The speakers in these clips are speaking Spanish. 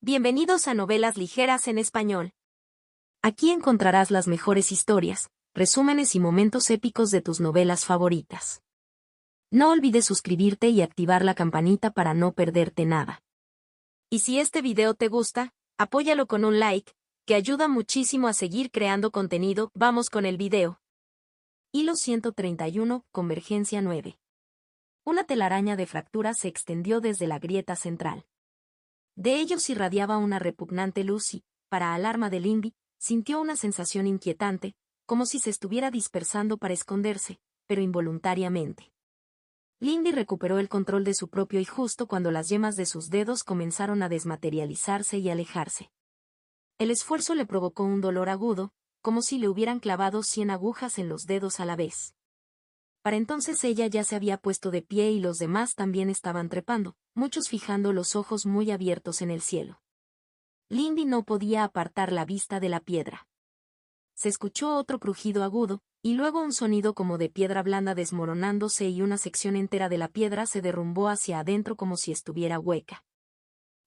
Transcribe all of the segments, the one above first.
Bienvenidos a Novelas Ligeras en Español. Aquí encontrarás las mejores historias, resúmenes y momentos épicos de tus novelas favoritas. No olvides suscribirte y activar la campanita para no perderte nada. Y si este video te gusta, apóyalo con un like, que ayuda muchísimo a seguir creando contenido. Vamos con el video. Hilo 131, Convergencia 9. Una telaraña de fracturas se extendió desde la grieta central. De ellos irradiaba una repugnante luz y, para alarma de Lindy, sintió una sensación inquietante, como si se estuviera dispersando para esconderse, pero involuntariamente. Lindy recuperó el control de su propio y justo cuando las yemas de sus dedos comenzaron a desmaterializarse y alejarse. El esfuerzo le provocó un dolor agudo, como si le hubieran clavado 100 agujas en los dedos a la vez. Para entonces ella ya se había puesto de pie y los demás también estaban trepando, muchos fijando los ojos muy abiertos en el cielo. Lindy no podía apartar la vista de la piedra. Se escuchó otro crujido agudo, y luego un sonido como de piedra blanda desmoronándose y una sección entera de la piedra se derrumbó hacia adentro como si estuviera hueca.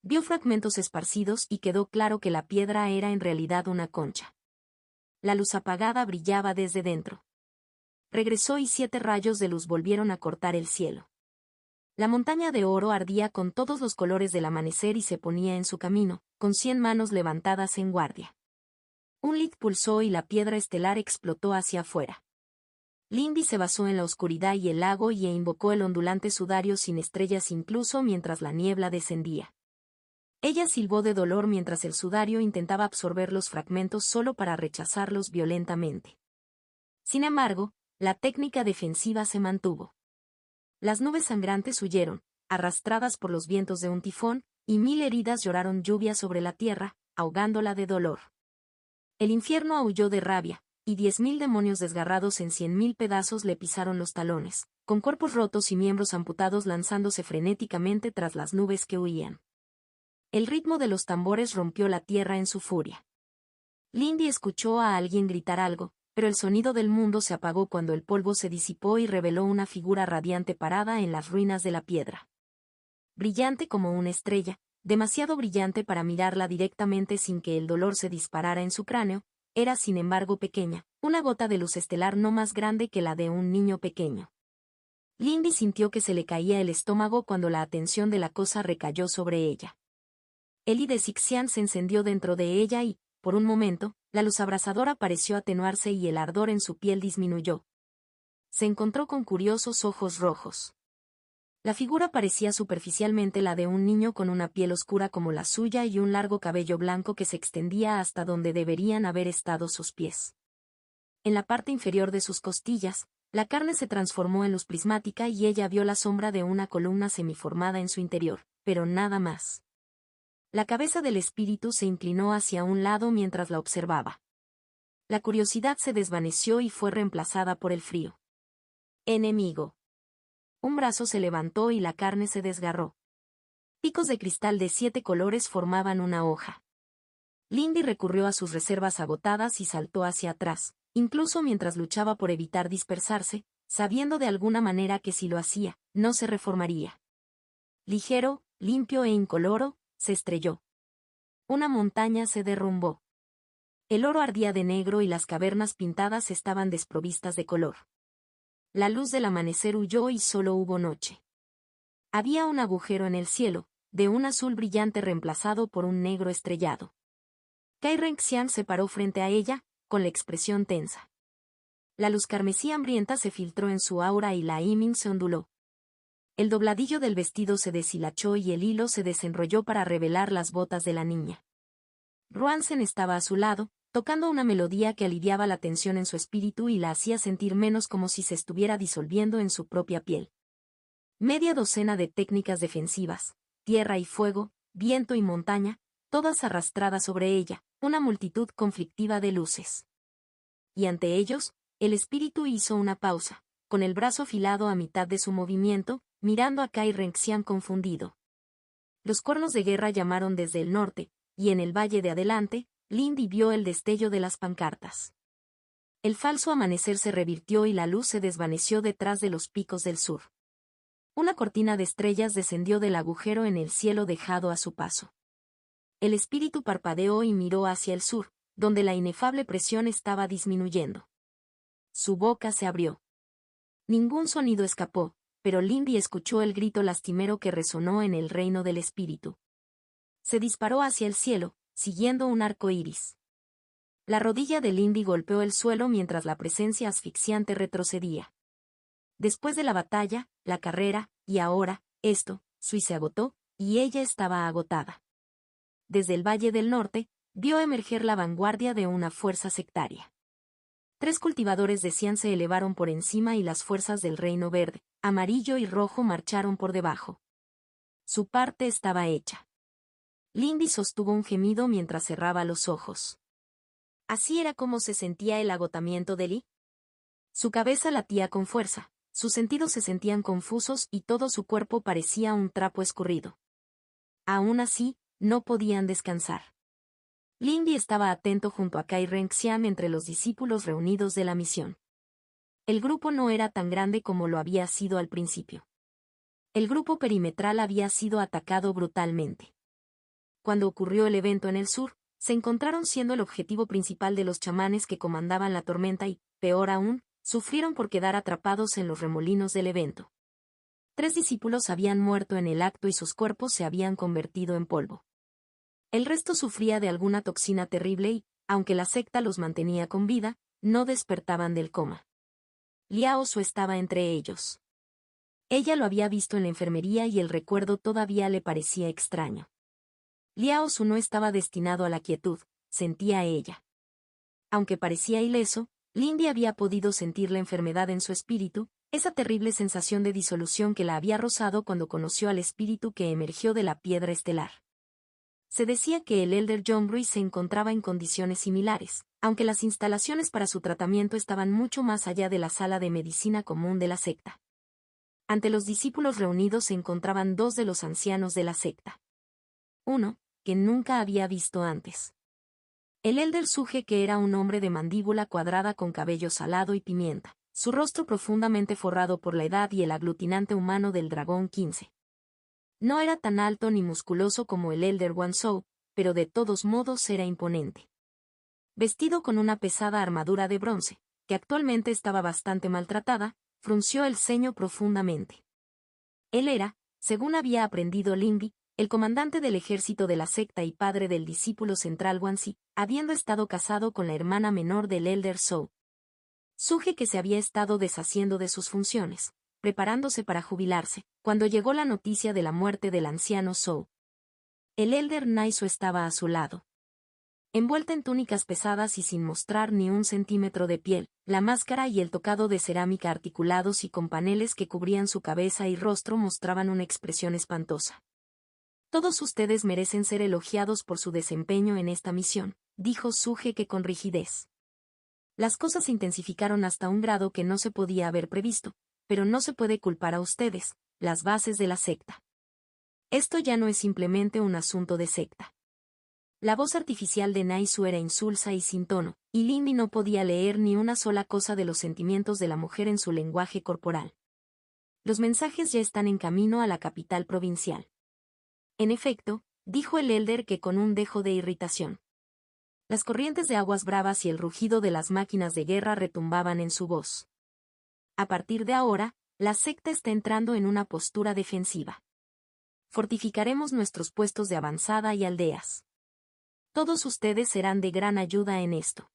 Vio fragmentos esparcidos y quedó claro que la piedra era en realidad una concha. La luz apagada brillaba desde dentro. Regresó y 7 rayos de luz volvieron a cortar el cielo. La montaña de oro ardía con todos los colores del amanecer y se ponía en su camino, con 100 manos levantadas en guardia. Un lit pulsó y la piedra estelar explotó hacia afuera. Lindy se basó en la oscuridad y el lago y invocó el ondulante sudario sin estrellas incluso mientras la niebla descendía. Ella silbó de dolor mientras el sudario intentaba absorber los fragmentos solo para rechazarlos violentamente. Sin embargo, la técnica defensiva se mantuvo. Las nubes sangrantes huyeron, arrastradas por los vientos de un tifón, y 1000 heridas lloraron lluvia sobre la tierra, ahogándola de dolor. El infierno aulló de rabia, y 10.000 demonios desgarrados en 100.000 pedazos le pisaron los talones, con cuerpos rotos y miembros amputados lanzándose frenéticamente tras las nubes que huían. El ritmo de los tambores rompió la tierra en su furia. Lindy escuchó a alguien gritar algo, pero el sonido del mundo se apagó cuando el polvo se disipó y reveló una figura radiante parada en las ruinas de la piedra. Brillante como una estrella, demasiado brillante para mirarla directamente sin que el dolor se disparara en su cráneo, era sin embargo pequeña, una gota de luz estelar no más grande que la de un niño pequeño. Lindy sintió que se le caía el estómago cuando la atención de la cosa recayó sobre ella. El hilo de Sixian se encendió dentro de ella y, por un momento, la luz abrasadora pareció atenuarse y el ardor en su piel disminuyó. Se encontró con curiosos ojos rojos. La figura parecía superficialmente la de un niño con una piel oscura como la suya y un largo cabello blanco que se extendía hasta donde deberían haber estado sus pies. En la parte inferior de sus costillas, la carne se transformó en luz prismática y ella vio la sombra de una columna semiformada en su interior, pero nada más. La cabeza del espíritu se inclinó hacia un lado mientras la observaba. La curiosidad se desvaneció y fue reemplazada por el frío. Enemigo. Un brazo se levantó y la carne se desgarró. Picos de cristal de 7 colores formaban una hoja. Lindy recurrió a sus reservas agotadas y saltó hacia atrás, incluso mientras luchaba por evitar dispersarse, sabiendo de alguna manera que si lo hacía, no se reformaría. Ligero, limpio e incoloro, se estrelló. Una montaña se derrumbó. El oro ardía de negro y las cavernas pintadas estaban desprovistas de color. La luz del amanecer huyó y solo hubo noche. Había un agujero en el cielo, de un azul brillante reemplazado por un negro estrellado. Kai Renxian se paró frente a ella, con la expresión tensa. La luz carmesí hambrienta se filtró en su aura y la imin se onduló. El dobladillo del vestido se deshilachó y el hilo se desenrolló para revelar las botas de la niña. Ruansen estaba a su lado, tocando una melodía que aliviaba la tensión en su espíritu y la hacía sentir menos como si se estuviera disolviendo en su propia piel. Media docena de técnicas defensivas, tierra y fuego, viento y montaña, todas arrastradas sobre ella, una multitud conflictiva de luces. Y ante ellos, el espíritu hizo una pausa, con el brazo afilado a mitad de su movimiento, mirando a Kai Renxian confundido. Los cornos de guerra llamaron desde el norte, y en el valle de adelante, Lindy vio el destello de las pancartas. El falso amanecer se revirtió y la luz se desvaneció detrás de los picos del sur. Una cortina de estrellas descendió del agujero en el cielo dejado a su paso. El espíritu parpadeó y miró hacia el sur, donde la inefable presión estaba disminuyendo. Su boca se abrió. Ningún sonido escapó, pero Lindy escuchó el grito lastimero que resonó en el reino del espíritu. Se disparó hacia el cielo, siguiendo un arco iris. La rodilla de Lindy golpeó el suelo mientras la presencia asfixiante retrocedía. Después de la batalla, la carrera, y ahora, Sui se agotó, y ella estaba agotada. Desde el Valle del Norte, vio emerger la vanguardia de una fuerza sectaria. 3 cultivadores de cian se elevaron por encima y las fuerzas del Reino Verde, Amarillo y Rojo marcharon por debajo. Su parte estaba hecha. Lindy sostuvo un gemido mientras cerraba los ojos. ¿Así era como se sentía el agotamiento de Lee? Su cabeza latía con fuerza, sus sentidos se sentían confusos y todo su cuerpo parecía un trapo escurrido. Aún así, no podían descansar. Lindy estaba atento junto a Kai Renxian entre los discípulos reunidos de la misión. El grupo no era tan grande como lo había sido al principio. El grupo perimetral había sido atacado brutalmente. Cuando ocurrió el evento en el sur, se encontraron siendo el objetivo principal de los chamanes que comandaban la tormenta y, peor aún, sufrieron por quedar atrapados en los remolinos del evento. 3 discípulos habían muerto en el acto y sus cuerpos se habían convertido en polvo. El resto sufría de alguna toxina terrible y, aunque la secta los mantenía con vida, no despertaban del coma. Liao Su estaba entre ellos. Ella lo había visto en la enfermería y el recuerdo todavía le parecía extraño. Liao Su no estaba destinado a la quietud, sentía ella. Aunque parecía ileso, Lindy había podido sentir la enfermedad en su espíritu, esa terrible sensación de disolución que la había rozado cuando conoció al espíritu que emergió de la piedra estelar. Se decía que el Elder John Bruce se encontraba en condiciones similares, aunque las instalaciones para su tratamiento estaban mucho más allá de la sala de medicina común de la secta. Ante los discípulos reunidos se encontraban 2 de los ancianos de la secta. Uno, que nunca había visto antes. El Elder Suge, que era un hombre de mandíbula cuadrada con cabello salado y pimienta, su rostro profundamente forrado por la edad y el aglutinante humano del dragón 15. No era tan alto ni musculoso como el Elder Wansou, pero de todos modos era imponente. Vestido con una pesada armadura de bronce, que actualmente estaba bastante maltratada, frunció el ceño profundamente. Él era, según había aprendido Lindy, el comandante del ejército de la secta y padre del discípulo central Wansi, habiendo estado casado con la hermana menor del Elder Zhou. Suge, que se había estado deshaciendo de sus funciones, preparándose para jubilarse, cuando llegó la noticia de la muerte del anciano Zhou. El Elder Naisu estaba a su lado. Envuelta en túnicas pesadas y sin mostrar ni un centímetro de piel, la máscara y el tocado de cerámica articulados y con paneles que cubrían su cabeza y rostro mostraban una expresión espantosa. Todos ustedes merecen ser elogiados por su desempeño en esta misión, dijo Suge, que con rigidez. Las cosas se intensificaron hasta un grado que no se podía haber previsto, pero no se puede culpar a ustedes, las bases de la secta. Esto ya no es simplemente un asunto de secta. La voz artificial de Naisu era insulsa y sin tono, y Lindy no podía leer ni una sola cosa de los sentimientos de la mujer en su lenguaje corporal. Los mensajes ya están en camino a la capital provincial. En efecto, dijo el Elder, que con un dejo de irritación. Las corrientes de aguas bravas y el rugido de las máquinas de guerra retumbaban en su voz. A partir de ahora, la secta está entrando en una postura defensiva. Fortificaremos nuestros puestos de avanzada y aldeas. Todos ustedes serán de gran ayuda en esto.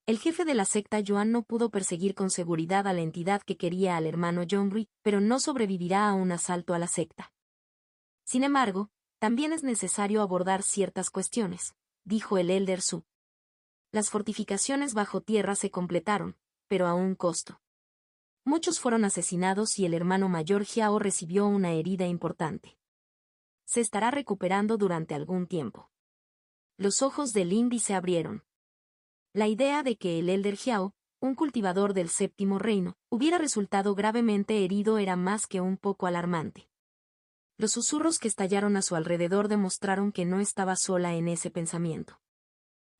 El jefe de la secta Yuan no pudo perseguir con seguridad a la entidad que quería al hermano Zhonghui, pero no sobrevivirá a un asalto a la secta. Sin embargo, también es necesario abordar ciertas cuestiones, dijo el Elder Su. Las fortificaciones bajo tierra se completaron, pero a un costo. Muchos fueron asesinados y el hermano mayor Jiao recibió una herida importante. Se estará recuperando durante algún tiempo. Los ojos de Lindy se abrieron. La idea de que el Elder Jiao, un cultivador del Séptimo Reino, hubiera resultado gravemente herido era más que un poco alarmante. Los susurros que estallaron a su alrededor demostraron que no estaba sola en ese pensamiento.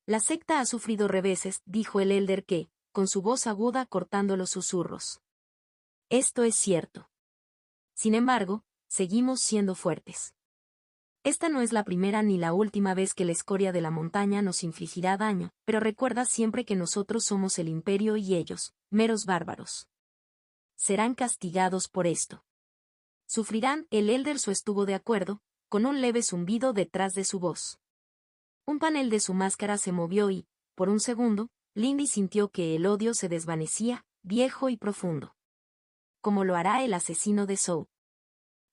La secta ha sufrido reveses, dijo el Elder que, con su voz aguda cortando los susurros. Esto es cierto. Sin embargo, seguimos siendo fuertes. Esta no es la primera ni la última vez que la escoria de la montaña nos infligirá daño, pero recuerda siempre que nosotros somos el imperio y ellos, meros bárbaros. Serán castigados por esto. Sufrirán. El Elder Su estuvo de acuerdo, con un leve zumbido detrás de su voz. Un panel de su máscara se movió y, por un segundo, Lindy sintió que el odio se desvanecía, viejo y profundo. Como lo hará el asesino de Zhou.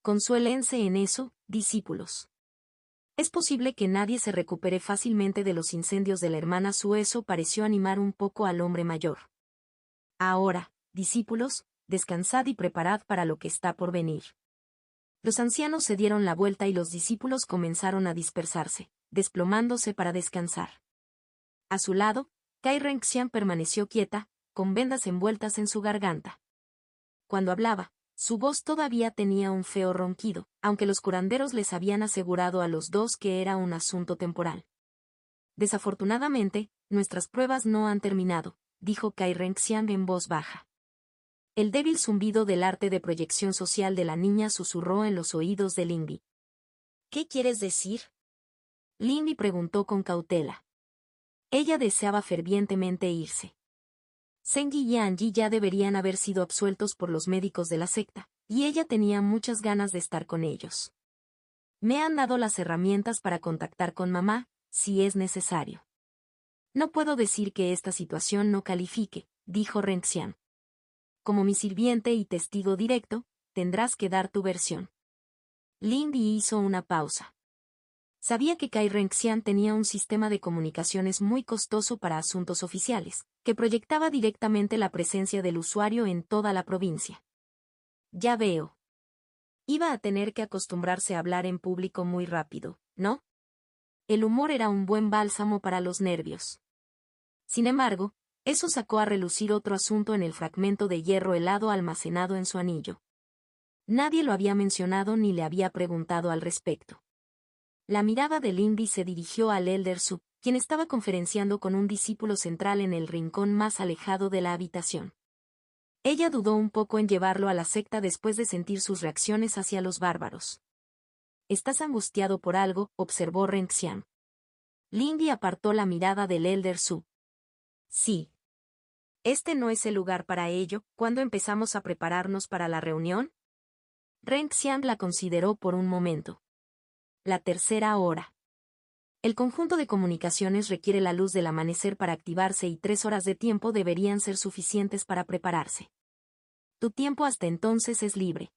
Consuélense en eso, discípulos. Es posible que nadie se recupere fácilmente de los incendios de la hermana Su. Eso pareció animar un poco al hombre mayor. Ahora, discípulos, descansad y preparad para lo que está por venir. Los ancianos se dieron la vuelta y los discípulos comenzaron a dispersarse, desplomándose para descansar. A su lado, Kai Renxian permaneció quieta, con vendas envueltas en su garganta. Cuando hablaba, su voz todavía tenía un feo ronquido, aunque los curanderos les habían asegurado a los dos que era un asunto temporal. Desafortunadamente, nuestras pruebas no han terminado, dijo Kai Renxian en voz baja. El débil zumbido del arte de proyección social de la niña susurró en los oídos de Lindy. ¿Qué quieres decir? Lindy preguntó con cautela. Ella deseaba fervientemente irse. Zeng y Yanji ya deberían haber sido absueltos por los médicos de la secta, y ella tenía muchas ganas de estar con ellos. Me han dado las herramientas para contactar con mamá, si es necesario. No puedo decir que esta situación no califique, dijo Renxian. Como mi sirviente y testigo directo, tendrás que dar tu versión. Lindy hizo una pausa. Sabía que Kai Renxian tenía un sistema de comunicaciones muy costoso para asuntos oficiales, que proyectaba directamente la presencia del usuario en toda la provincia. Ya veo. Iba a tener que acostumbrarse a hablar en público muy rápido, ¿no? El humor era un buen bálsamo para los nervios. Sin embargo, eso sacó a relucir otro asunto en el fragmento de hierro helado almacenado en su anillo. Nadie lo había mencionado ni le había preguntado al respecto. La mirada de Lindy se dirigió al Elder Su, quien estaba conferenciando con un discípulo central en el rincón más alejado de la habitación. Ella dudó un poco en llevarlo a la secta después de sentir sus reacciones hacia los bárbaros. «¿Estás angustiado por algo?», observó Renxian. Lindy apartó la mirada del Elder Su. «Sí. ¿Este no es el lugar para ello? ¿Cuándo empezamos a prepararnos para la reunión?». Renxian la consideró por un momento. La tercera hora. El conjunto de comunicaciones requiere la luz del amanecer para activarse y 3 horas de tiempo deberían ser suficientes para prepararse. Tu tiempo hasta entonces es libre.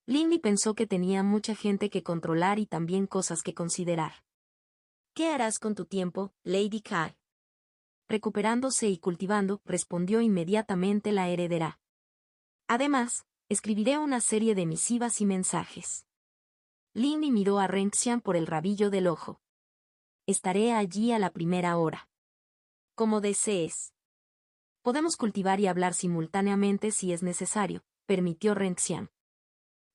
Lindy pensó que tenía mucha gente que controlar y también cosas que considerar. ¿Qué harás con tu tiempo, Lady Kai? Recuperándose y cultivando, respondió inmediatamente la heredera. Además, escribiré una serie de misivas y mensajes. Lindy miró a Renxian por el rabillo del ojo. Estaré allí a la primera hora. Como desees. Podemos cultivar y hablar simultáneamente si es necesario, permitió Renxian.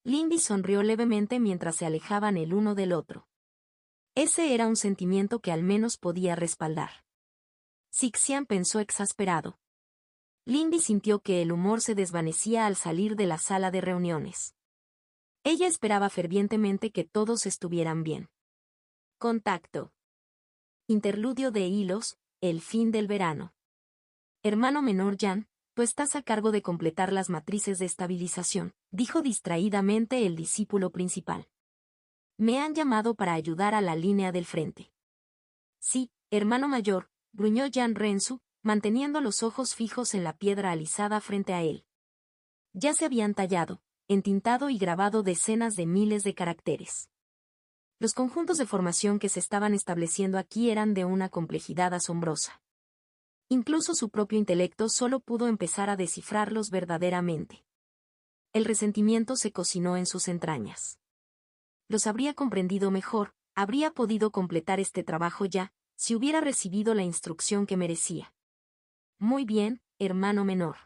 Lindy sonrió levemente mientras se alejaban el uno del otro. Ese era un sentimiento que al menos podía respaldar. Sixian pensó exasperado. Lindy sintió que el humor se desvanecía al salir de la sala de reuniones. Ella esperaba fervientemente que todos estuvieran bien. Contacto. Interludio de hilos, el fin del verano. Hermano menor Yan, tú estás a cargo de completar las matrices de estabilización, dijo distraídamente el discípulo principal. Me han llamado para ayudar a la línea del frente. Sí, hermano mayor, gruñó Yan Rensu, manteniendo los ojos fijos en la piedra alisada frente a él. Ya se habían tallado, entintado y grabado decenas de miles de caracteres. Los conjuntos de formación que se estaban estableciendo aquí eran de una complejidad asombrosa. Incluso su propio intelecto solo pudo empezar a descifrarlos verdaderamente. El resentimiento se cocinó en sus entrañas. Los habría comprendido mejor, habría podido completar este trabajo ya, si hubiera recibido la instrucción que merecía. Muy bien, hermano menor.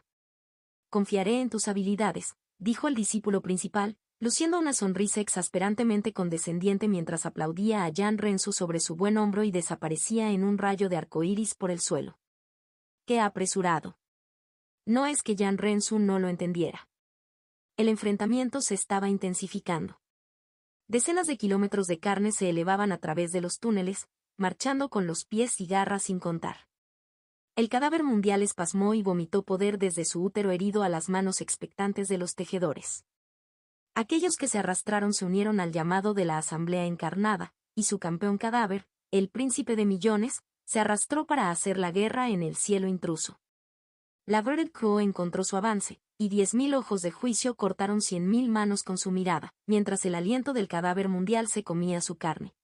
Confiaré en tus habilidades, dijo el discípulo principal, luciendo una sonrisa exasperantemente condescendiente mientras aplaudía a Yan Rensu sobre su buen hombro y desaparecía en un rayo de arcoíris por el suelo. ¡Qué apresurado! No es que Yan Rensu no lo entendiera. El enfrentamiento se estaba intensificando. Decenas de kilómetros de carne se elevaban a través de los túneles, marchando con los pies y garras sin contar. El cadáver mundial espasmó y vomitó poder desde su útero herido a las manos expectantes de los tejedores. Aquellos que se arrastraron se unieron al llamado de la asamblea encarnada, y su campeón cadáver, el príncipe de millones, se arrastró para hacer la guerra en el cielo intruso. La Bird Crew encontró su avance, y 10.000 ojos de juicio cortaron 100.000 manos con su mirada, mientras el aliento del cadáver mundial se comía su carne.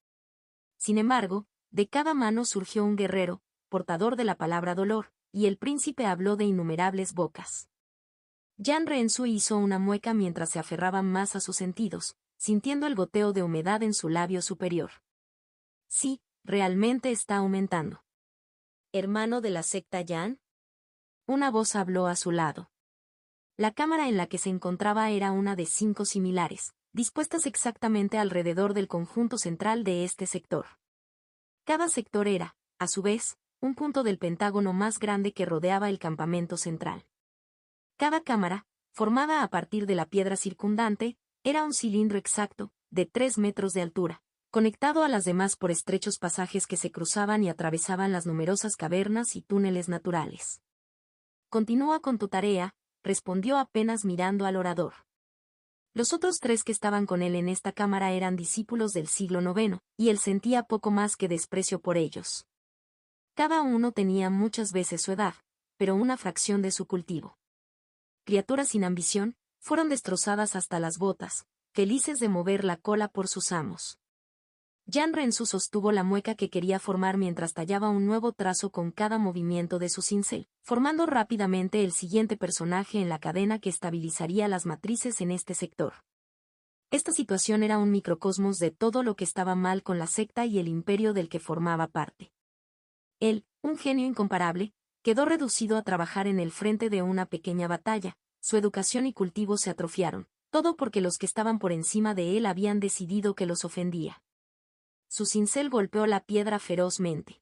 Sin embargo, de cada mano surgió un guerrero, portador de la palabra dolor, y el príncipe habló de innumerables bocas. Jan Rensu hizo una mueca mientras se aferraba más a sus sentidos, sintiendo el goteo de humedad en su labio superior. Sí, realmente está aumentando. ¿Hermano de la secta Jan? Una voz habló a su lado. La cámara en la que se encontraba era una de 5 similares, dispuestas exactamente alrededor del conjunto central de este sector. Cada sector era, a su vez, un punto del pentágono más grande que rodeaba el campamento central. Cada cámara, formada a partir de la piedra circundante, era un cilindro exacto, de 3 metros de altura, conectado a las demás por estrechos pasajes que se cruzaban y atravesaban las numerosas cavernas y túneles naturales. «Continúa con tu tarea», respondió apenas mirando al orador. Los otros 3 que estaban con él en esta cámara eran discípulos del siglo IX, y él sentía poco más que desprecio por ellos. Cada uno tenía muchas veces su edad, pero una fracción de su cultivo. Criaturas sin ambición, fueron destrozadas hasta las botas, felices de mover la cola por sus amos. Jan Rensu sostuvo la mueca que quería formar mientras tallaba un nuevo trazo con cada movimiento de su cincel, formando rápidamente el siguiente personaje en la cadena que estabilizaría las matrices en este sector. Esta situación era un microcosmos de todo lo que estaba mal con la secta y el imperio del que formaba parte. Él, un genio incomparable, quedó reducido a trabajar en el frente de una pequeña batalla, su educación y cultivo se atrofiaron, todo porque los que estaban por encima de él habían decidido que los ofendía. Su cincel golpeó la piedra ferozmente.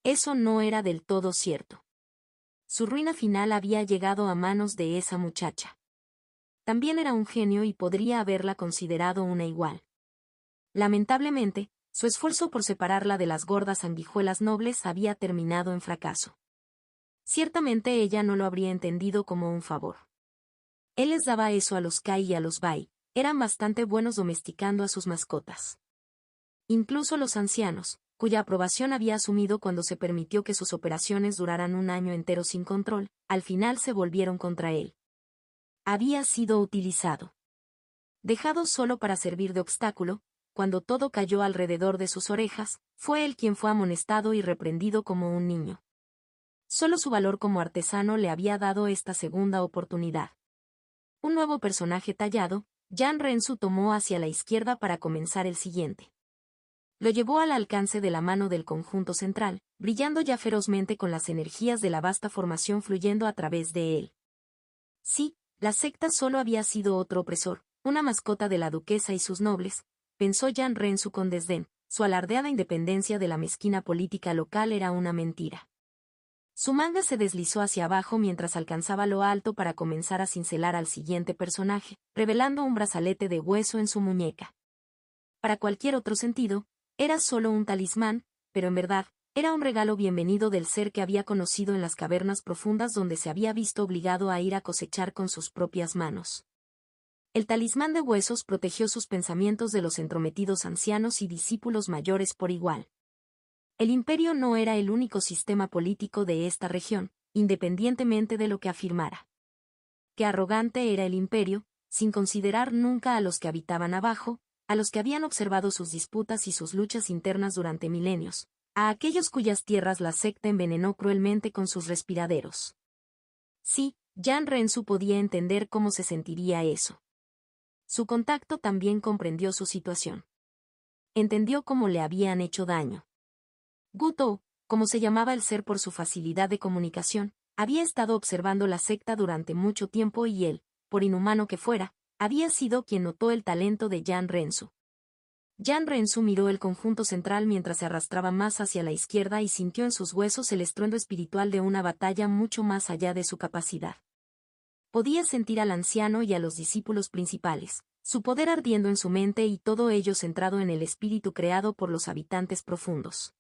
Eso no era del todo cierto. Su ruina final había llegado a manos de esa muchacha. También era un genio y podría haberla considerado una igual. Lamentablemente, su esfuerzo por separarla de las gordas sanguijuelas nobles había terminado en fracaso. Ciertamente ella no lo habría entendido como un favor. Él les daba eso a los Kai y a los Bai, eran bastante buenos domesticando a sus mascotas. Incluso los ancianos, cuya aprobación había asumido cuando se permitió que sus operaciones duraran un año entero sin control, al final se volvieron contra él. Había sido utilizado. Dejado solo para servir de obstáculo, cuando todo cayó alrededor de sus orejas, fue él quien fue amonestado y reprendido como un niño. Solo su valor como artesano le había dado esta segunda oportunidad. Un nuevo personaje tallado, Jan Rensu tomó hacia la izquierda para comenzar el siguiente. Lo llevó al alcance de la mano del conjunto central, brillando ya ferozmente con las energías de la vasta formación fluyendo a través de él. Sí, la secta solo había sido otro opresor, una mascota de la duquesa y sus nobles, pensó Jan Rensu con desdén, su alardeada independencia de la mezquina política local era una mentira. Su manga se deslizó hacia abajo mientras alcanzaba lo alto para comenzar a cincelar al siguiente personaje, revelando un brazalete de hueso en su muñeca. Para cualquier otro sentido, era solo un talismán, pero en verdad, era un regalo bienvenido del ser que había conocido en las cavernas profundas donde se había visto obligado a ir a cosechar con sus propias manos. El talismán de huesos protegió sus pensamientos de los entrometidos ancianos y discípulos mayores por igual. El imperio no era el único sistema político de esta región, independientemente de lo que afirmara. Qué arrogante era el imperio, sin considerar nunca a los que habitaban abajo, a los que habían observado sus disputas y sus luchas internas durante milenios, a aquellos cuyas tierras la secta envenenó cruelmente con sus respiraderos. Sí, Jan Rensu podía entender cómo se sentiría eso. Su contacto también comprendió su situación. Entendió cómo le habían hecho daño. Guto, como se llamaba el ser por su facilidad de comunicación, había estado observando la secta durante mucho tiempo y él, por inhumano que fuera, había sido quien notó el talento de Jan Rensu. Jan Rensu miró el conjunto central mientras se arrastraba más hacia la izquierda y sintió en sus huesos el estruendo espiritual de una batalla mucho más allá de su capacidad. Podía sentir al anciano y a los discípulos principales, su poder ardiendo en su mente y todo ello centrado en el espíritu creado por los habitantes profundos.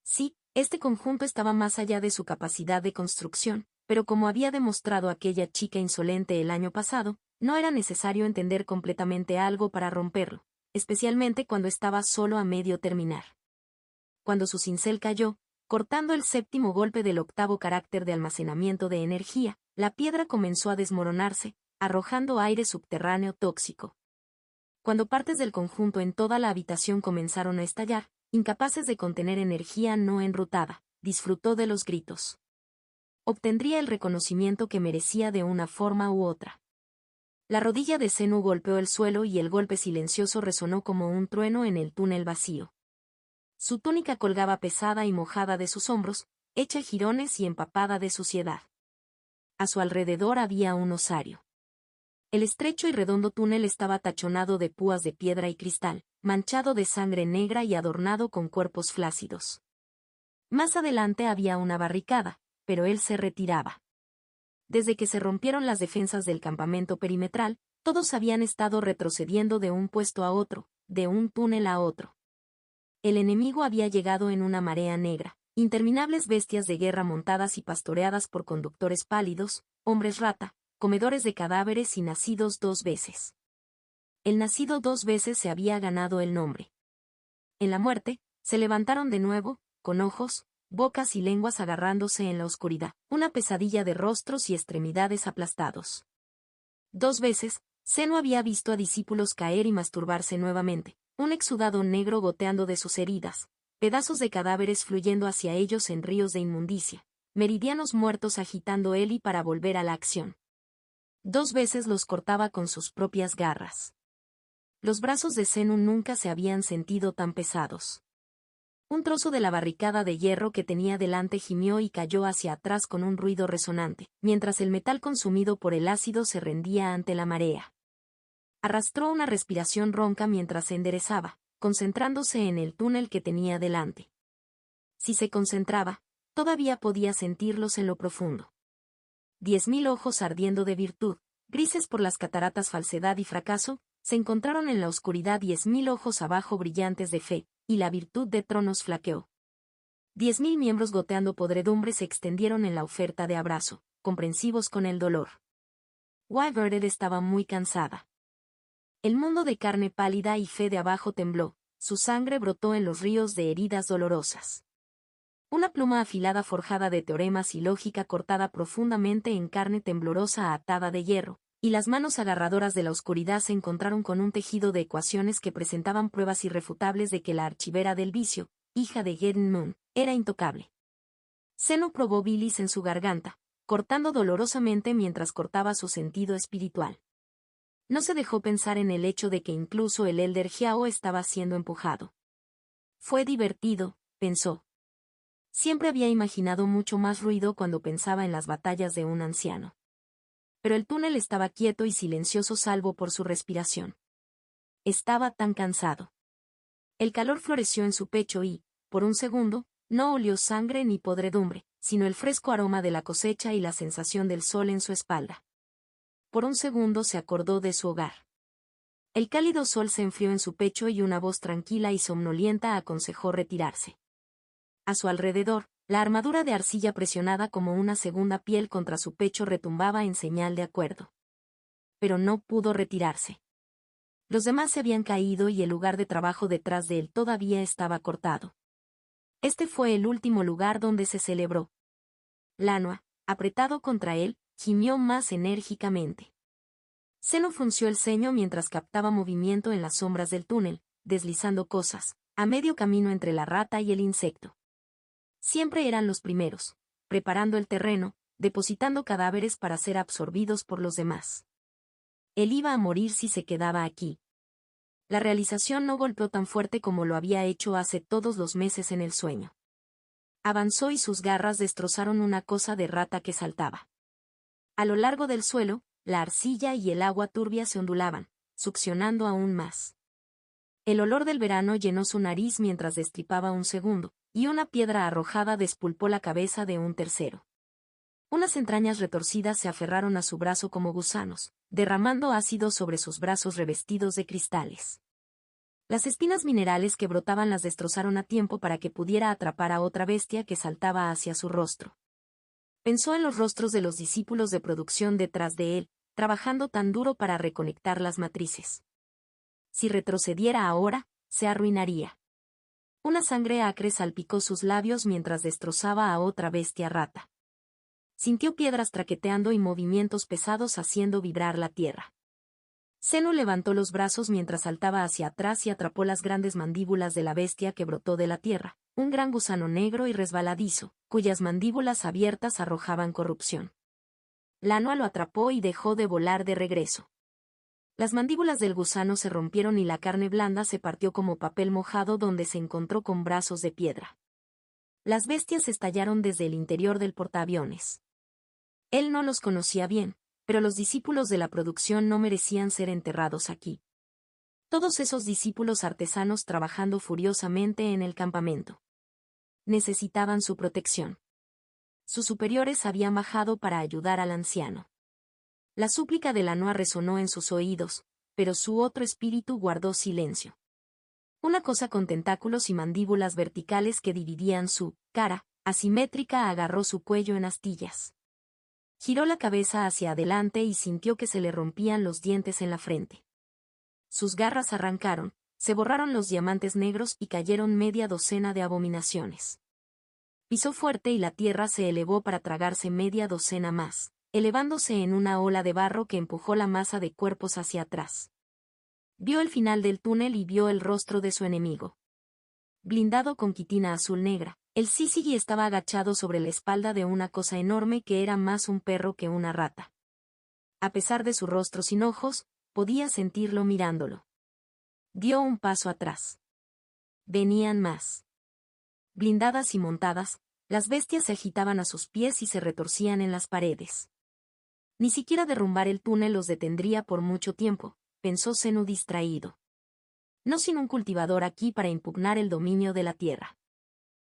Sí, este conjunto estaba más allá de su capacidad de construcción, pero como había demostrado aquella chica insolente el año pasado, no era necesario entender completamente algo para romperlo, especialmente cuando estaba solo a medio terminar. Cuando su cincel cayó, cortando el séptimo golpe del octavo carácter de almacenamiento de energía, la piedra comenzó a desmoronarse, arrojando aire subterráneo tóxico. Cuando partes del conjunto en toda la habitación comenzaron a estallar, incapaces de contener energía no enrutada, disfrutó de los gritos. Obtendría el reconocimiento que merecía de una forma u otra. La rodilla de Zenu golpeó el suelo y el golpe silencioso resonó como un trueno en el túnel vacío. Su túnica colgaba pesada y mojada de sus hombros, hecha jirones y empapada de suciedad. A su alrededor había un osario. El estrecho y redondo túnel estaba tachonado de púas de piedra y cristal, manchado de sangre negra y adornado con cuerpos flácidos. Más adelante había una barricada, pero él se retiraba. Desde que se rompieron las defensas del campamento perimetral, todos habían estado retrocediendo de un puesto a otro, de un túnel a otro. El enemigo había llegado en una marea negra, interminables bestias de guerra montadas y pastoreadas por conductores pálidos, hombres rata, comedores de cadáveres y nacidos 2 veces. El nacido 2 veces se había ganado el nombre. En la muerte, se levantaron de nuevo, con ojos, bocas y lenguas agarrándose en la oscuridad, una pesadilla de rostros y extremidades aplastados. 2 veces, Zenu había visto a discípulos caer y masturbarse nuevamente, un exudado negro goteando de sus heridas, pedazos de cadáveres fluyendo hacia ellos en ríos de inmundicia, meridianos muertos agitando Eli para volver a la acción. 2 veces los cortaba con sus propias garras. Los brazos de Zenu nunca se habían sentido tan pesados. Un trozo de la barricada de hierro que tenía delante gimió y cayó hacia atrás con un ruido resonante, mientras el metal consumido por el ácido se rendía ante la marea. Arrastró una respiración ronca mientras se enderezaba, concentrándose en el túnel que tenía delante. Si se concentraba, todavía podía sentirlos en lo profundo. 10.000 ojos ardiendo de virtud, grises por las cataratas falsedad y fracaso, se encontraron en la oscuridad 10.000 ojos abajo brillantes de fe, y la virtud de tronos flaqueó. 10.000 miembros goteando podredumbre se extendieron en la oferta de abrazo, comprensivos con el dolor. Wyvern estaba muy cansada. El mundo de carne pálida y fe de abajo tembló, su sangre brotó en los ríos de heridas dolorosas. Una pluma afilada forjada de teoremas y lógica cortada profundamente en carne temblorosa atada de hierro, y las manos agarradoras de la oscuridad se encontraron con un tejido de ecuaciones que presentaban pruebas irrefutables de que la archivera del vicio, hija de Gedden Moon, era intocable. Zenu probó bilis en su garganta, cortando dolorosamente mientras cortaba su sentido espiritual. No se dejó pensar en el hecho de que incluso el Elder Jiao estaba siendo empujado. Fue divertido, pensó. Siempre había imaginado mucho más ruido cuando pensaba en las batallas de un anciano. Pero el túnel estaba quieto y silencioso salvo por su respiración. Estaba tan cansado. El calor floreció en su pecho y, por un segundo, no olió sangre ni podredumbre, sino el fresco aroma de la cosecha y la sensación del sol en su espalda. Por un segundo se acordó de su hogar. El cálido sol se enfrió en su pecho y una voz tranquila y somnolienta aconsejó retirarse. A su alrededor, la armadura de arcilla presionada como una segunda piel contra su pecho retumbaba en señal de acuerdo. Pero no pudo retirarse. Los demás se habían caído y el lugar de trabajo detrás de él todavía estaba cortado. Este fue el último lugar donde se celebró. Lanoa, apretado contra él, gimió más enérgicamente. Zenu frunció el ceño mientras captaba movimiento en las sombras del túnel, deslizando cosas, a medio camino entre la rata y el insecto. Siempre eran los primeros, preparando el terreno, depositando cadáveres para ser absorbidos por los demás. Él iba a morir si se quedaba aquí. La realización no golpeó tan fuerte como lo había hecho hace todos los meses en el sueño. Avanzó y sus garras destrozaron una cosa de rata que saltaba. A lo largo del suelo, la arcilla y el agua turbia se ondulaban, succionando aún más. El olor del verano llenó su nariz mientras destripaba un segundo, y una piedra arrojada despulpó la cabeza de un tercero. Unas entrañas retorcidas se aferraron a su brazo como gusanos, derramando ácido sobre sus brazos revestidos de cristales. Las espinas minerales que brotaban las destrozaron a tiempo para que pudiera atrapar a otra bestia que saltaba hacia su rostro. Pensó en los rostros de los discípulos de producción detrás de él, trabajando tan duro para reconectar las matrices. Si retrocediera ahora, se arruinaría. Una sangre acre salpicó sus labios mientras destrozaba a otra bestia rata. Sintió piedras traqueteando y movimientos pesados haciendo vibrar la tierra. Zeno levantó los brazos mientras saltaba hacia atrás y atrapó las grandes mandíbulas de la bestia que brotó de la tierra, un gran gusano negro y resbaladizo, cuyas mandíbulas abiertas arrojaban corrupción. Lanoa lo atrapó y dejó de volar de regreso. Las mandíbulas del gusano se rompieron y la carne blanda se partió como papel mojado donde se encontró con brazos de piedra. Las bestias estallaron desde el interior del portaaviones. Él no los conocía bien, pero los discípulos de la producción no merecían ser enterrados aquí. Todos esos discípulos artesanos trabajando furiosamente en el campamento. Necesitaban su protección. Sus superiores habían bajado para ayudar al anciano. La súplica de Lanoa resonó en sus oídos, pero su otro espíritu guardó silencio. Una cosa con tentáculos y mandíbulas verticales que dividían su cara, asimétrica, agarró su cuello en astillas. Giró la cabeza hacia adelante y sintió que se le rompían los dientes en la frente. Sus garras arrancaron, se borraron los diamantes negros y cayeron media docena de abominaciones. Pisó fuerte y la tierra se elevó para tragarse media docena más, elevándose en una ola de barro que empujó la masa de cuerpos hacia atrás. Vio el final del túnel y vio el rostro de su enemigo. Blindado con quitina azul negra, el Syzygy estaba agachado sobre la espalda de una cosa enorme que era más un perro que una rata. A pesar de su rostro sin ojos, podía sentirlo mirándolo. Dio un paso atrás. Venían más. Blindadas y montadas, las bestias se agitaban a sus pies y se retorcían en las paredes. Ni siquiera derrumbar el túnel los detendría por mucho tiempo, pensó Zeno distraído. No sin un cultivador aquí para impugnar el dominio de la tierra.